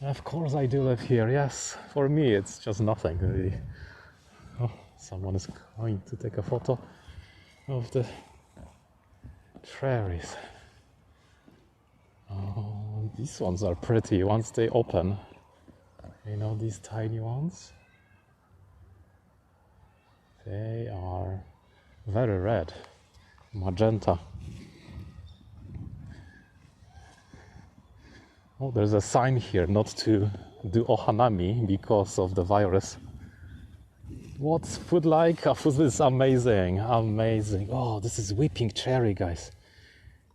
Of course I do live here, yes. For me it's just nothing really. Oh, someone is going to take a photo of the cherries. Oh, these ones are pretty once they open. These tiny ones? They are very red, magenta. Oh, there's a sign here not to do ohanami because of the virus. What's food like? Food is amazing, amazing. Oh, this is weeping cherry, guys.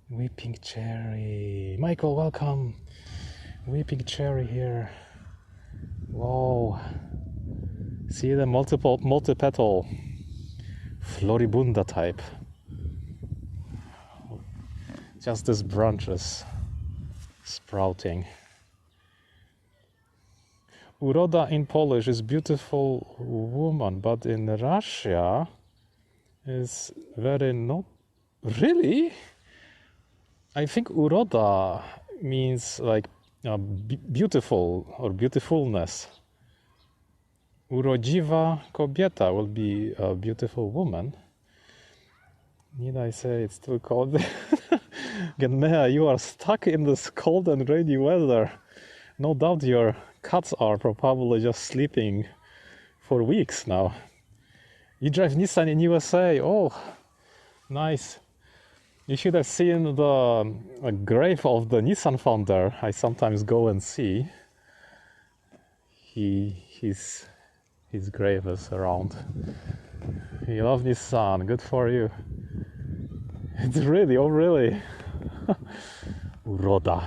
Weeping cherry. Michael, welcome. Weeping cherry here. Whoa. See the multi-petal floribunda type. Just these branches sprouting. Uroda in Polish is beautiful woman, but in Russia is very not really. I think uroda means like beautiful or beautifulness. Urodziwa kobieta will be a beautiful woman. Need I say it's too cold? Genmea, you are stuck in this cold and rainy weather. No doubt your cats are probably just sleeping for weeks now. You drive Nissan in USA. Oh, nice. You should have seen the grave of the Nissan founder. I sometimes go and see. His grave is around. You love Nissan. Good for you. It's really, oh really? Uroda.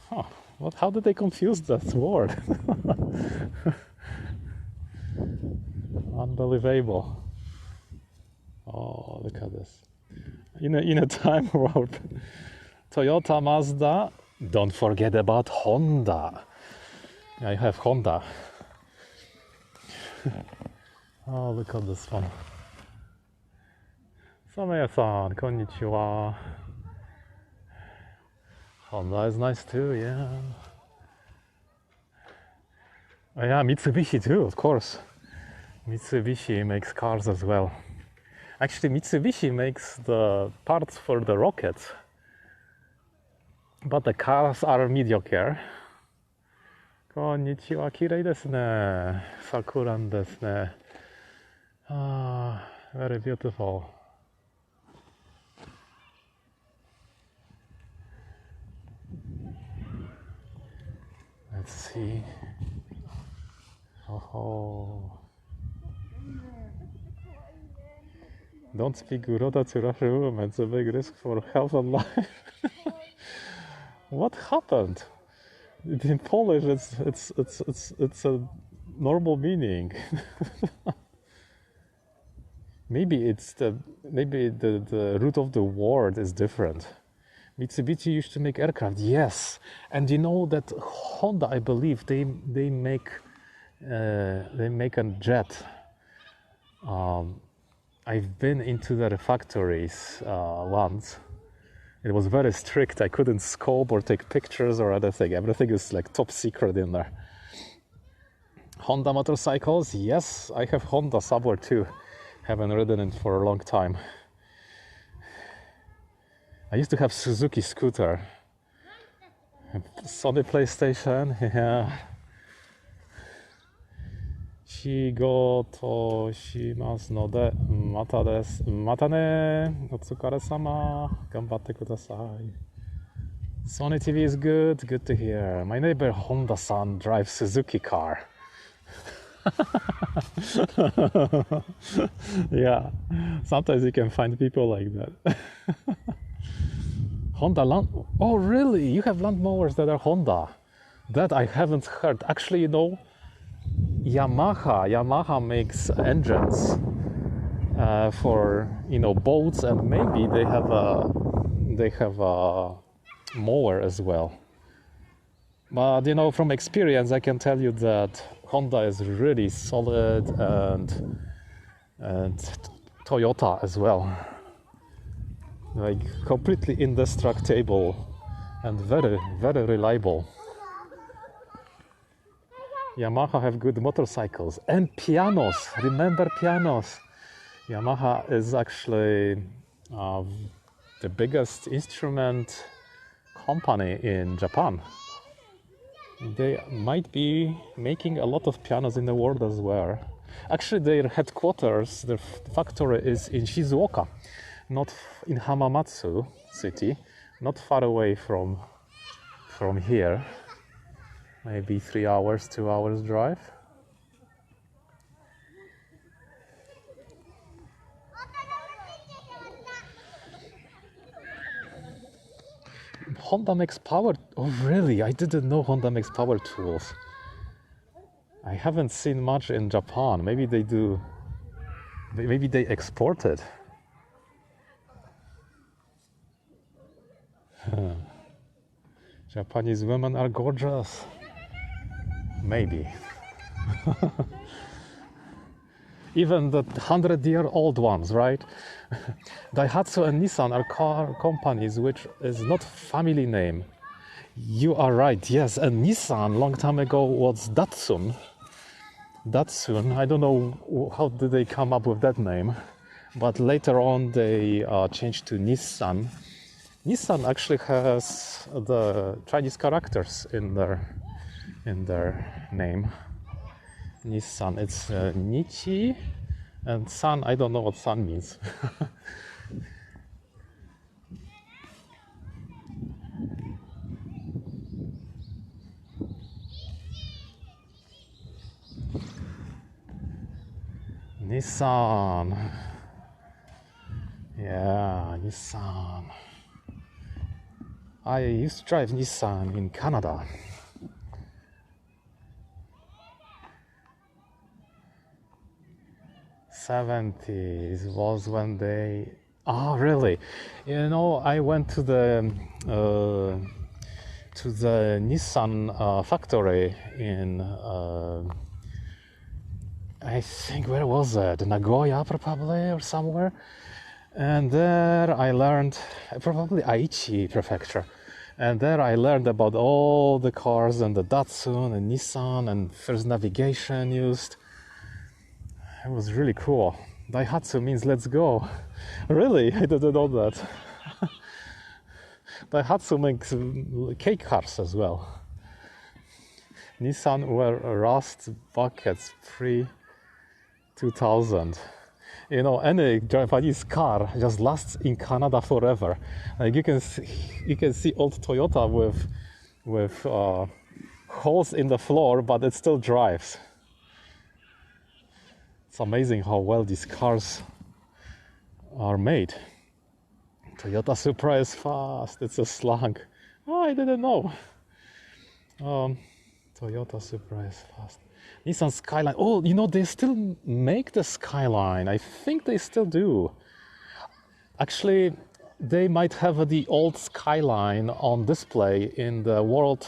Huh. What? How did they confuse that word? Unbelievable. Oh, look at this. In a time warp. Toyota, Mazda. Don't forget about Honda. I have Honda. Oh, look at this one. Samaya-san, konnichiwa. Honda is nice too, yeah. Oh, yeah, Mitsubishi too, of course. Mitsubishi makes cars as well. Actually, Mitsubishi makes the parts for the rockets, but the cars are mediocre. Konnichiwa, kirei desu ne. Sakura desu ne. Ah, very beautiful. Let's see. Oh. Don't speak Uroda to Russian women. It's a big risk for health and life. What happened? In Polish, it's a normal meaning. Maybe the root of the word is different. Mitsubishi used to make aircraft, yes, and you know that Honda, I believe, they make a jet. I've been into their factories once. It was very strict. I couldn't scope or take pictures or anything. Everything is like top secret in there. Honda motorcycles, yes, I have Honda Subway too. Haven't ridden it for a long time. I used to have Suzuki scooter. Sony PlayStation, yeah. Shigo to shimasu node mata desu. Mata ne. Otsukare-sama. Ganbatte kudasai. Sony TV is good. Good to hear. My neighbor Honda-san drives Suzuki car. Yeah, sometimes you can find people like that. Honda land. Oh, really? You have lawnmowers that are Honda? That I haven't heard. Actually, you know, Yamaha makes engines for, you know, boats, and maybe they have a mower as well. But you know, from experience, I can tell you that Honda is really solid, and Toyota as well. Like completely indestructible and very, very reliable. Yamaha have good motorcycles and pianos. Remember pianos? Yamaha is actually the biggest instrument company in Japan. They might be making a lot of pianos in the world as well. Actually, their headquarters, their factory is in Shizuoka, not in Hamamatsu city, not far away from here. Maybe 3 hours, 2 hours drive. Honda makes power. Oh, really? I didn't know Honda makes power tools. I haven't seen much in Japan. Maybe they do. Maybe they export it. Japanese women are gorgeous. Maybe. Even the 100-year-old ones, right? Daihatsu and Nissan are car companies which is not family name. You are right, yes. And Nissan long time ago was Datsun. I don't know how did they come up with that name, but later on they changed to Nissan. Nissan actually has the Chinese characters in their name. Nissan, it's Nichi, and San, I don't know what San means. Nissan. Yeah, Nissan. I used to drive Nissan in Canada. '70s was when they. Ah, really? You know, I went to the Nissan factory in. I think, where was it? Nagoya, probably, or somewhere. And there I learned, probably Aichi prefecture. And there I learned about all the cars and the Datsun and Nissan and first navigation used. It was really cool. Daihatsu means let's go. Really? I didn't know that. Daihatsu makes cake cars as well. Nissan were rust buckets pre-2000. You know, any Japanese car just lasts in Canada forever. Like you can see old Toyota with holes in the floor, but it still drives. It's amazing how well these cars are made. Toyota Supra is fast. It's a slug. Oh, I didn't know. Toyota Supra is fast. Nissan Skyline. Oh, you know, they still make the Skyline. I think they still do. Actually, they might have the old Skyline on display in the world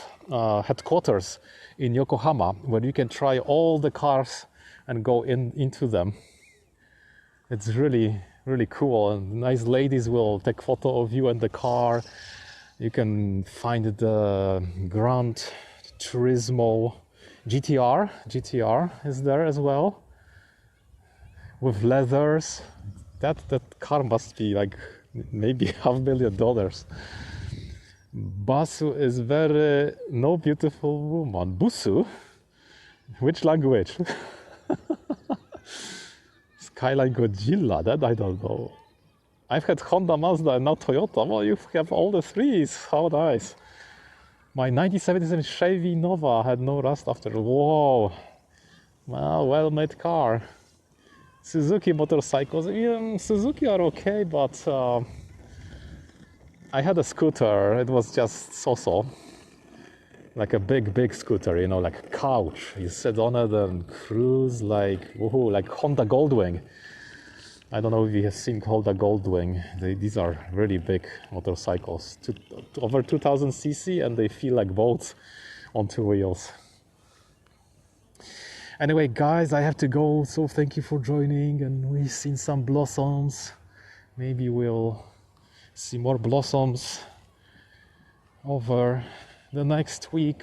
headquarters in Yokohama, where you can try all the cars and go into them. It's really, really cool. And nice ladies will take photo of you and the car. You can find the Grand Turismo GTR is there as well, with leathers. That car must be like maybe $500,000. Basu is very no beautiful woman. Busu? Which language? Skyline Godzilla, that I don't know. I've had Honda, Mazda, and now Toyota. Well, you have all the threes. How nice. My 1977 Chevy Nova had no rust after. Whoa. Well-made car. Suzuki motorcycles. Suzuki are okay, but I had a scooter. It was just so-so. Like a big scooter, you know, like a couch. You sit on it and cruise like, woohoo, like Honda Goldwing. I don't know if you have seen Honda Goldwing. These are really big motorcycles, over 2000 cc, and they feel like boats on two wheels. Anyway, guys, I have to go, so thank you for joining, and we've seen some blossoms. Maybe we'll see more blossoms over the next week.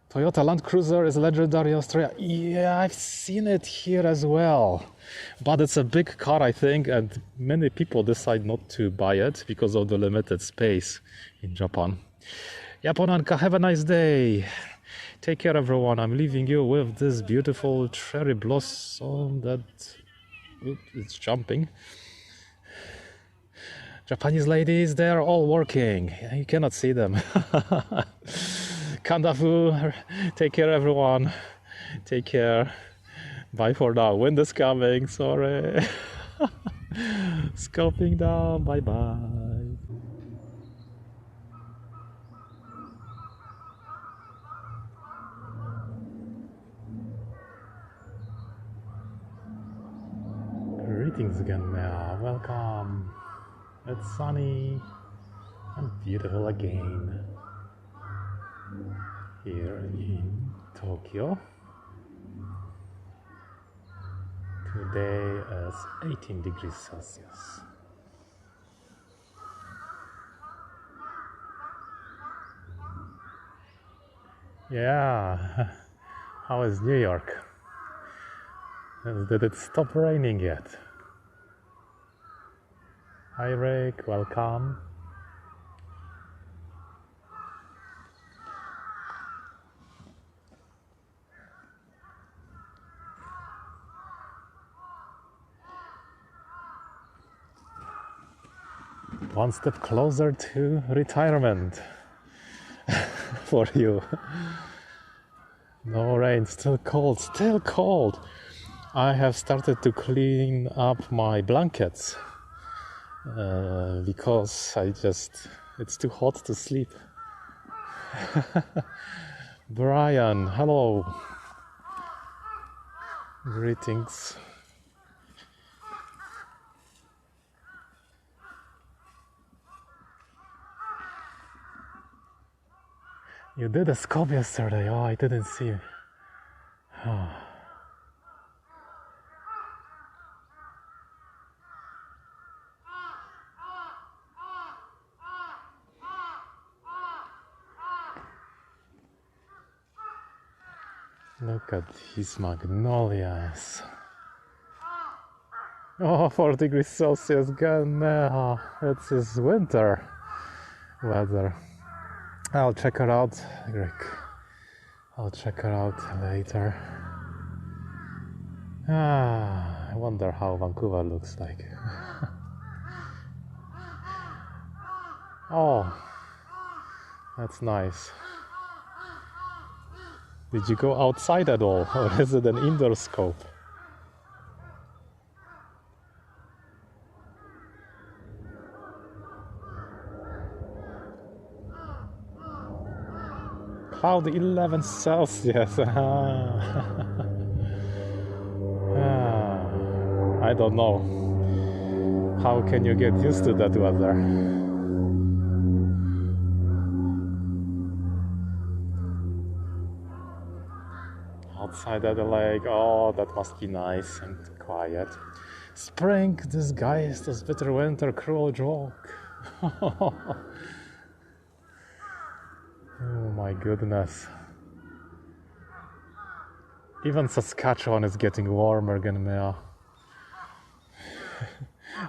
Toyota Land Cruiser is legendary in Australia. Yeah, I've seen it here as well. But it's a big car, I think, and many people decide not to buy it because of the limited space in Japan. Japonanka, have a nice day. Take care, everyone. I'm leaving you with this beautiful cherry blossom that it's jumping. Japanese ladies, they're all working. You cannot see them. Kandafu, take care, everyone. Take care. Bye for now. Wind is coming, sorry. Scoping down, bye-bye. Greetings again, Mel. Welcome. It's sunny and beautiful again here in Tokyo. Today is 18 degrees Celsius. Yeah, how is New York? Did it stop raining yet? Hi Rick, welcome. One step closer to retirement for you. No rain, still cold. I have started to clean up my blankets because it's too hot to sleep. Brian, hello. Greetings. You did a scope yesterday. Oh, I didn't see you. Oh. Look at these magnolias. Oh, 4 degrees Celsius. God, it's winter weather. I'll check her out, Rick. I'll check her out later. I wonder how Vancouver looks like. Oh, that's nice. Did you go outside at all, or is it an indoor scope? Cloud 11 Celsius. I don't know. How can you get used to that weather? Outside at the lake, oh, that must be nice and quiet. Spring, disguised as bitter winter, cruel joke. Oh my goodness. Even Saskatchewan is getting warmer, Genmea.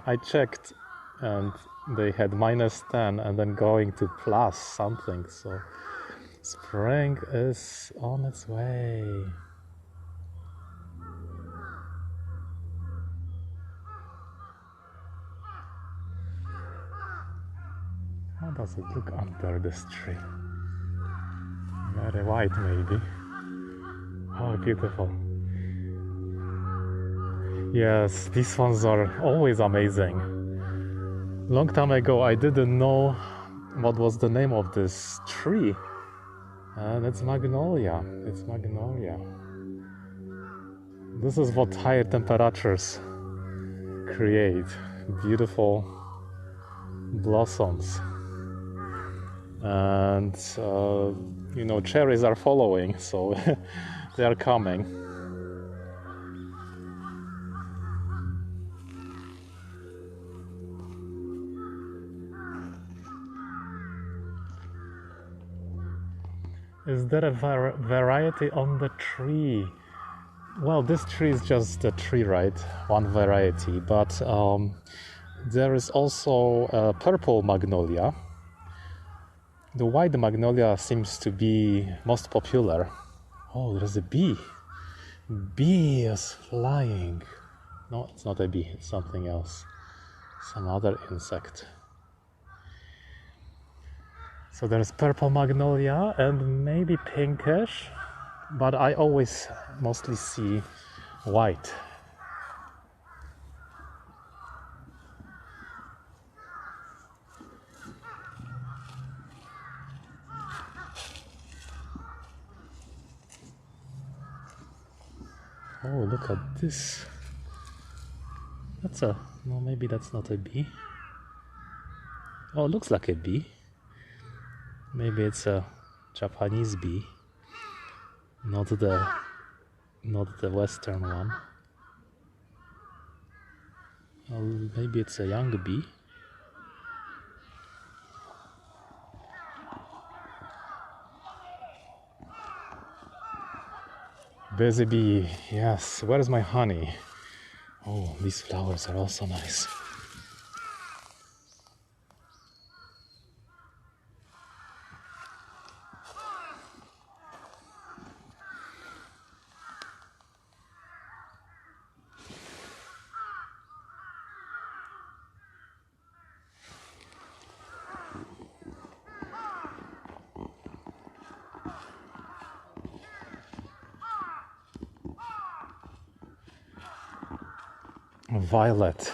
I checked and they had -10 and then going to plus something, so spring is on its way. How does it look under this tree? Very white maybe. Oh, beautiful. Yes, these ones are always amazing. Long time ago I didn't know what was the name of this tree. And it's magnolia. It's magnolia. This is what higher temperatures create. Beautiful blossoms. And you know, cherries are following, so they are coming. Is there a variety on the tree? Well, this tree is just a tree, right? One variety, but there is also a purple magnolia. The white magnolia seems to be most popular. Oh, there's a bee. Bee is flying. No, it's not a bee, it's something else. Some other insect. So there's purple magnolia and maybe pinkish, but I always mostly see white. Oh, look at this. That's a... no, maybe that's not a bee. Oh, it looks like a bee. Maybe it's a Japanese bee. Not the Western one. Oh, maybe it's a young bee. Busy bee, yes. Where's my honey? Oh, these flowers are also nice. Violet.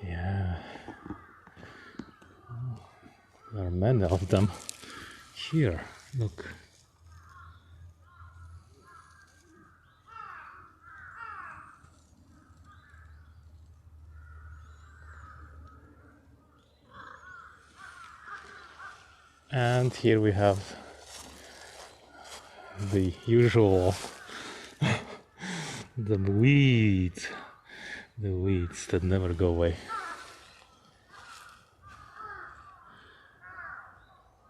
Yeah. There are many of them. Here, look. And here we have the usual the weeds that never go away.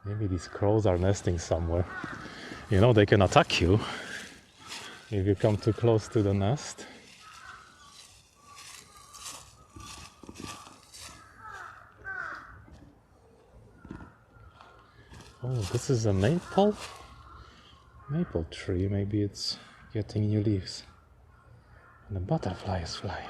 Maybe these crows are nesting somewhere. You know, they can attack you if you come too close to the nest. Oh, this is a maple tree. Maybe it's getting new leaves. And a butterfly is flying.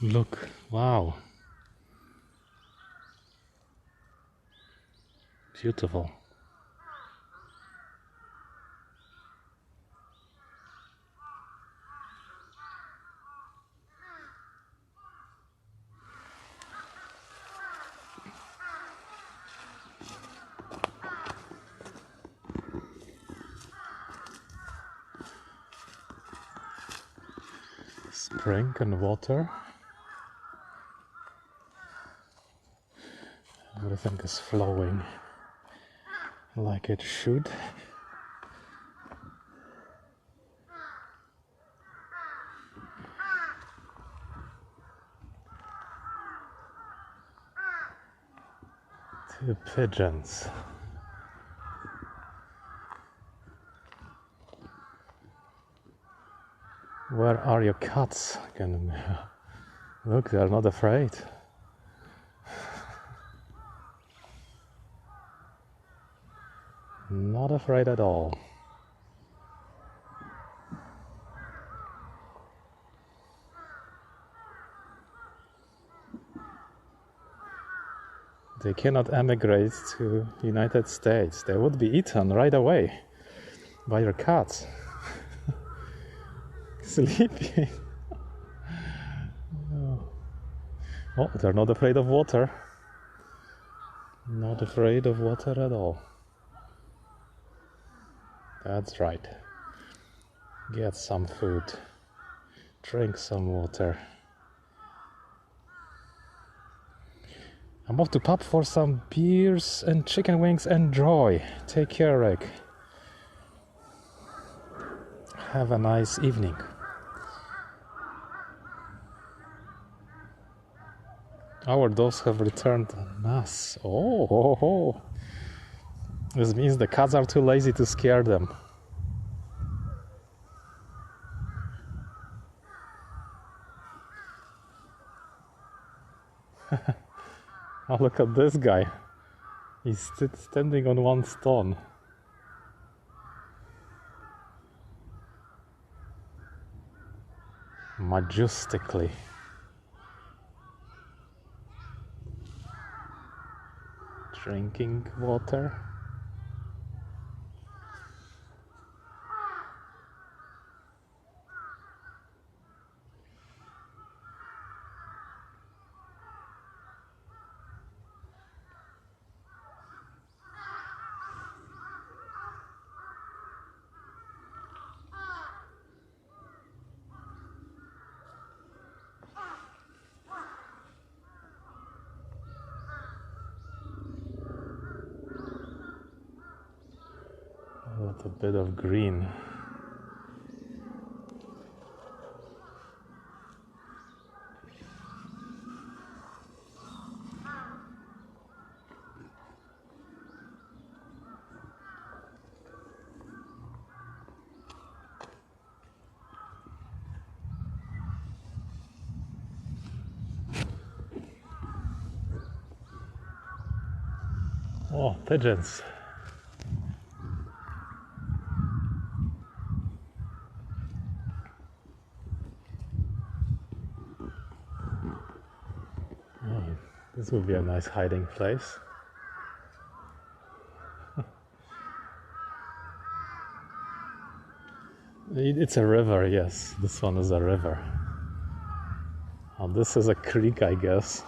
Look, wow. Beautiful. Spring and water. Everything is flowing like it should. Two pigeons. Where are your cats? Look, they are not afraid. Not afraid at all. They cannot emigrate to United States. They would be eaten right away by your cats. Sleeping. Oh, they're not afraid of water. Not afraid of water at all. That's right. Get some food. Drink some water. I'm off to pub for some beers and chicken wings. Enjoy. Take care, Rick. Have a nice evening. Our dogs have returned en masse. Oh. This means the cats are too lazy to scare them. Oh, look at this guy. He's standing on one stone. Majestically. Drinking water. A bit of green. Oh, pigeons. This would be a nice hiding place. It's a river, yes. This one is a river. Oh, this is a creek, I guess.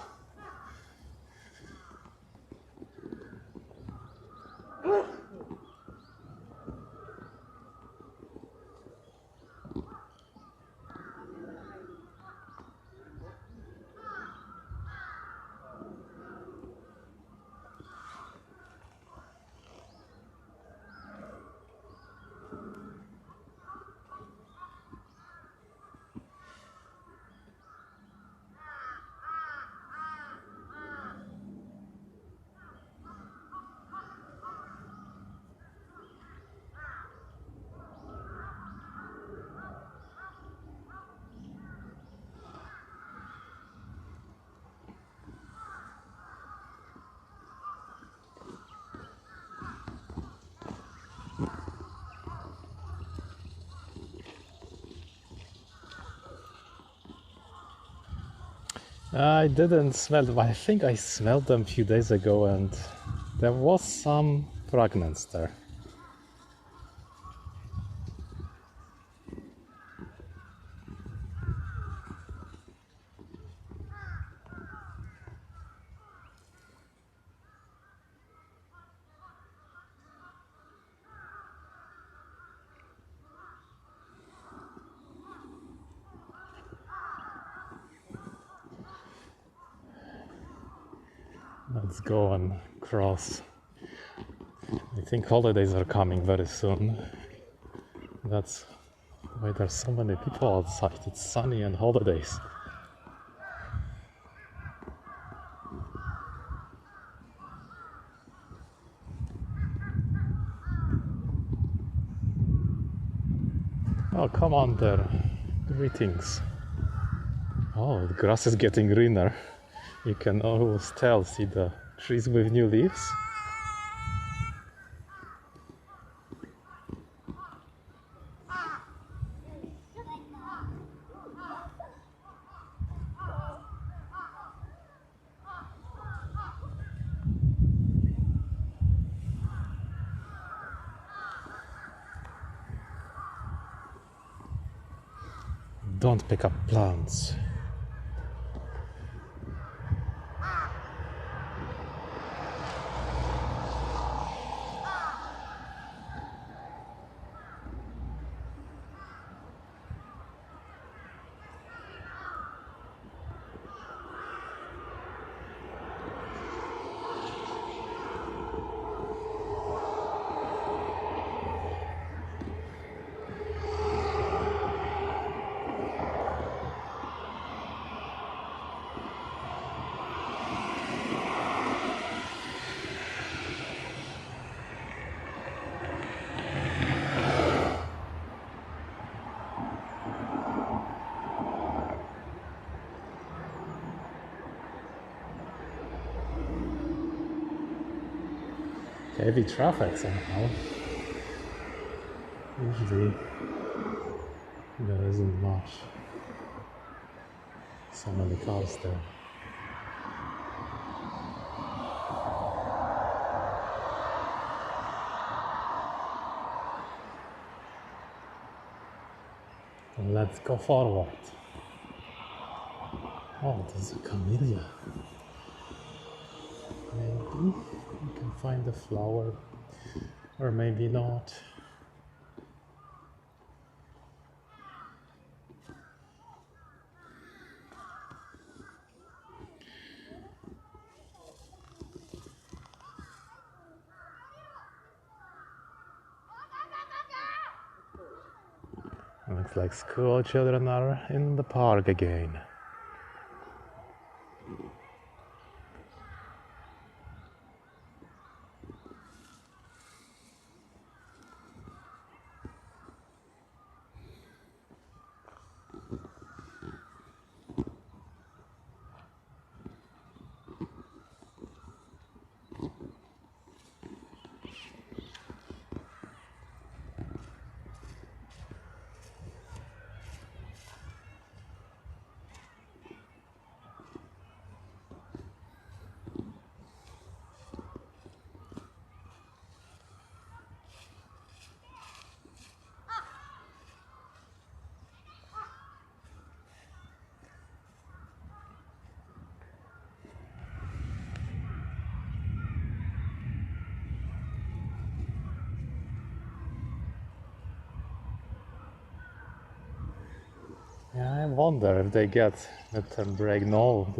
I didn't smell them. I think I smelled them a few days ago and there was some fragrance there. Let's go and cross. I think holidays are coming very soon. That's why there's so many people outside. It's sunny and holidays. Oh, come on there. Greetings. Oh, the grass is getting greener. You can always tell, see the trees with new leaves. Don't pick up plants. Heavy traffic somehow. Usually there isn't much. So many cars there. And let's go forward. Oh, there's a camellia. Maybe we can find the flower, or maybe not. Looks like school children are in the park again. Yeah, I wonder if they get midterm break. No,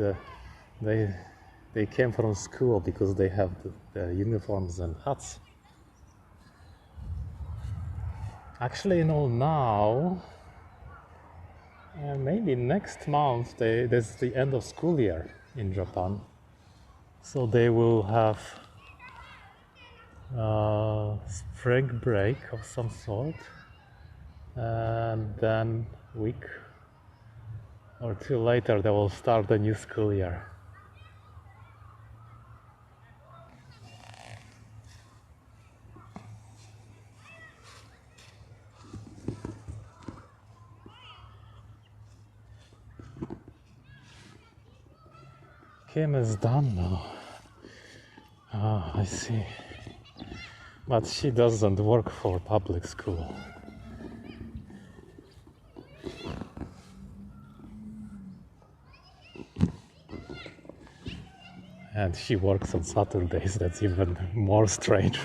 they came from school because they have the uniforms and hats. Actually, now, maybe next month, that's the end of school year in Japan. So they will have spring break of some sort, and then week or two later they will start the new school year. Kim is done now. Ah, I see. But she doesn't work for public school. And she works on Saturdays, that's even more strange.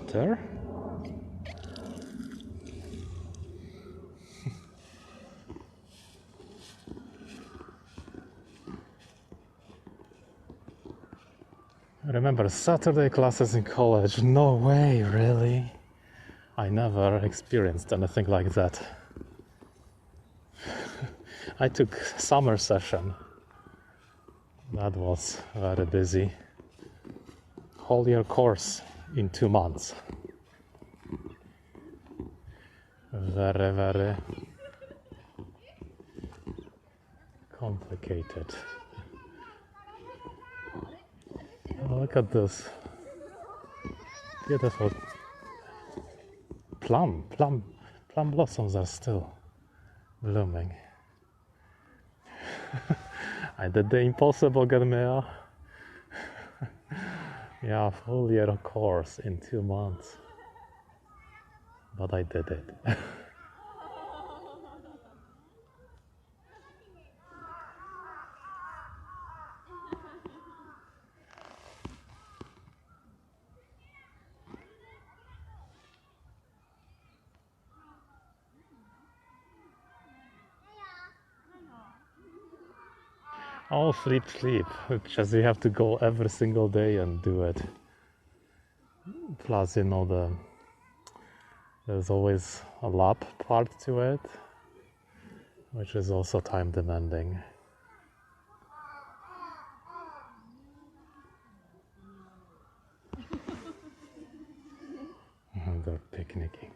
water. I remember Saturday classes in college. No way, really? I never experienced anything like that. I took summer session. That was very busy. Whole year course in 2 months. Very, very complicated. Oh, look at this. Beautiful plum blossoms are still blooming. I did the impossible, Germea. Yeah, full year course in 2 months. But I did it. Oh, sleep. Just you have to go every single day and do it. Plus, there's always a lab part to it, which is also time demanding. They're picnicking.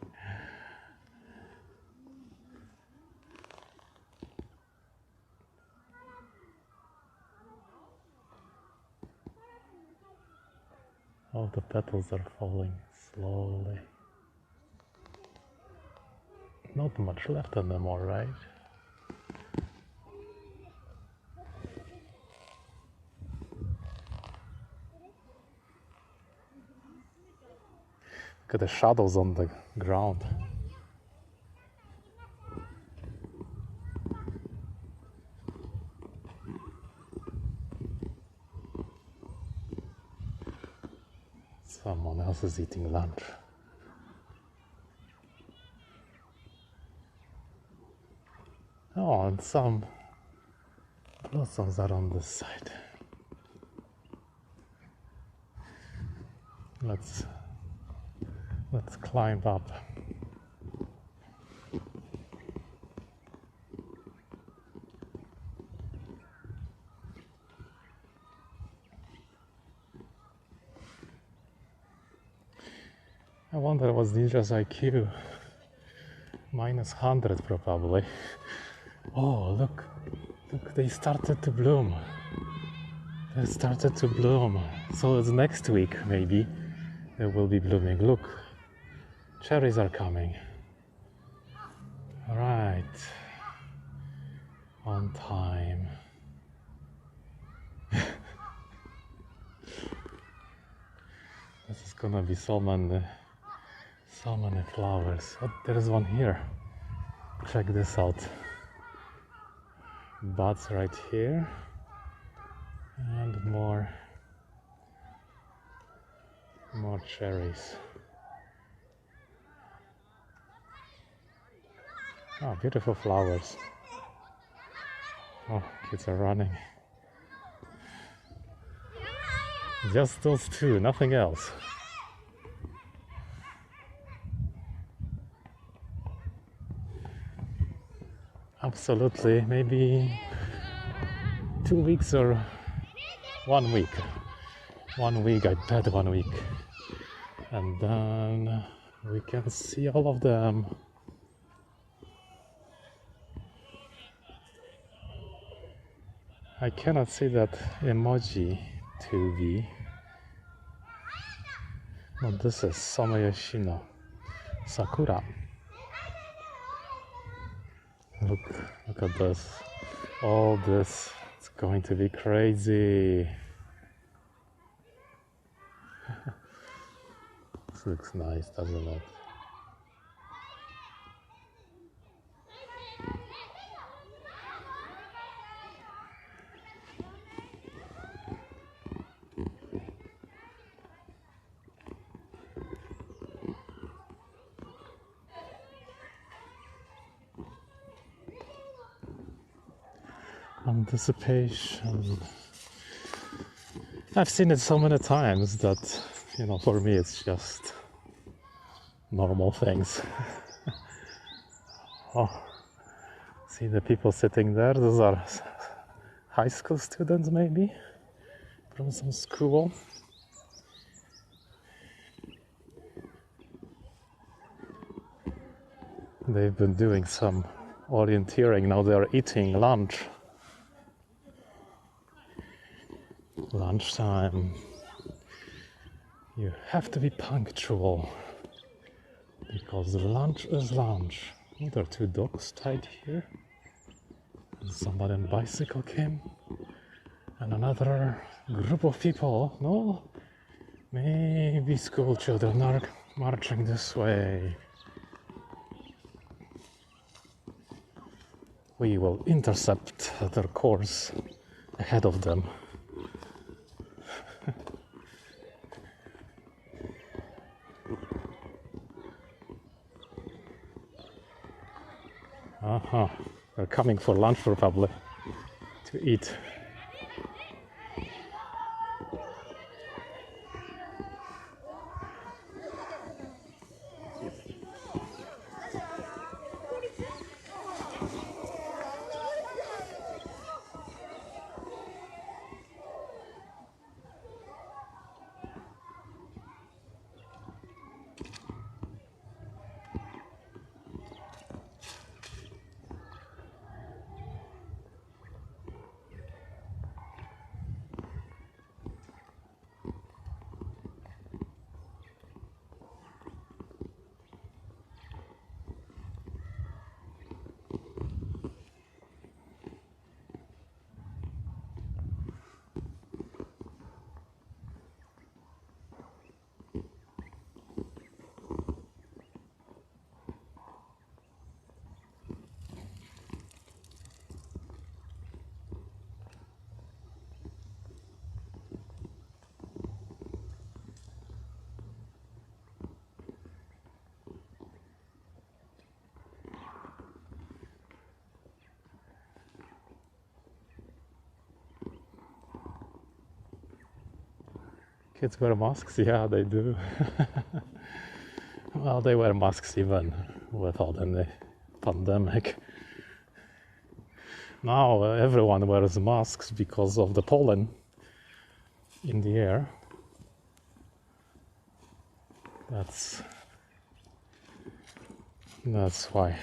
All the petals are falling slowly. Not much left anymore, right? Look at the shadows on the ground. Someone else is eating lunch. Oh, and some blossoms are on this side. Let's climb up. I wonder what's Ninja's IQ. Minus 100 probably. Oh, look, they started to bloom. They started to bloom. So it's next week maybe they will be blooming. Look, cherries are coming. All right, on time. This is gonna be so many flowers. Oh, there's one here. Check this out. Buds right here, and more cherries. Oh, beautiful flowers. Oh, kids are running. Just those two, nothing else. Absolutely, maybe 2 weeks or 1 week. 1 week, I bet 1 week. And then we can see all of them. I cannot see that emoji 2V. No, this is Someyoshino. Sakura. Look at this. All this. It's going to be crazy. This looks nice, doesn't it? anticipation. I've seen it so many times that, you know, for me it's just normal things. Oh, see the people sitting there, those are high school students maybe, from some school. They've been doing some orienteering, now they're eating lunch. Lunchtime. You have to be punctual, because lunch is lunch. Oh, there are two dogs tied here. And somebody on a bicycle came. And another group of people, no? Maybe school children are marching this way. We will intercept their course ahead of them. They're coming for lunch probably, to eat. Kids wear masks? Yeah, they do. Well, they wear masks even without any pandemic. Now everyone wears masks because of the pollen in the air. That's why.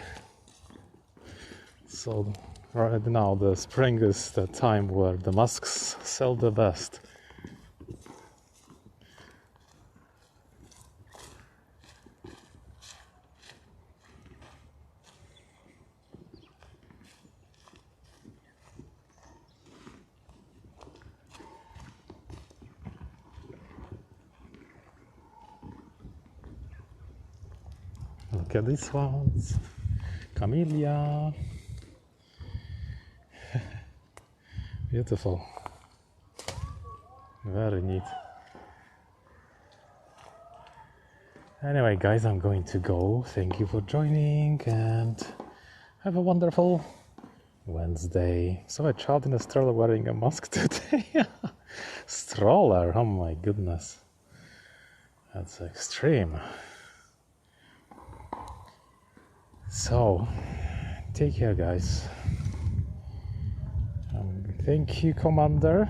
So right now the spring is the time where the masks sell the best. Look at these ones. Camellia. Beautiful. Very neat. Anyway, guys, I'm going to go. Thank you for joining and have a wonderful Wednesday. So a child in a stroller wearing a mask today. Stroller, oh my goodness. That's extreme. So, take care, guys. Thank you, Commander.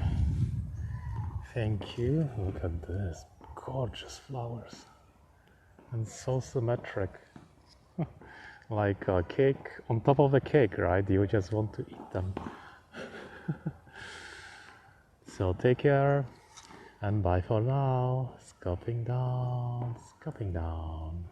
Thank you. Look at this. Gorgeous flowers. And so symmetric. Like a cake on top of a cake, right? You just want to eat them. So take care and bye for now. Scupping down, scupping down.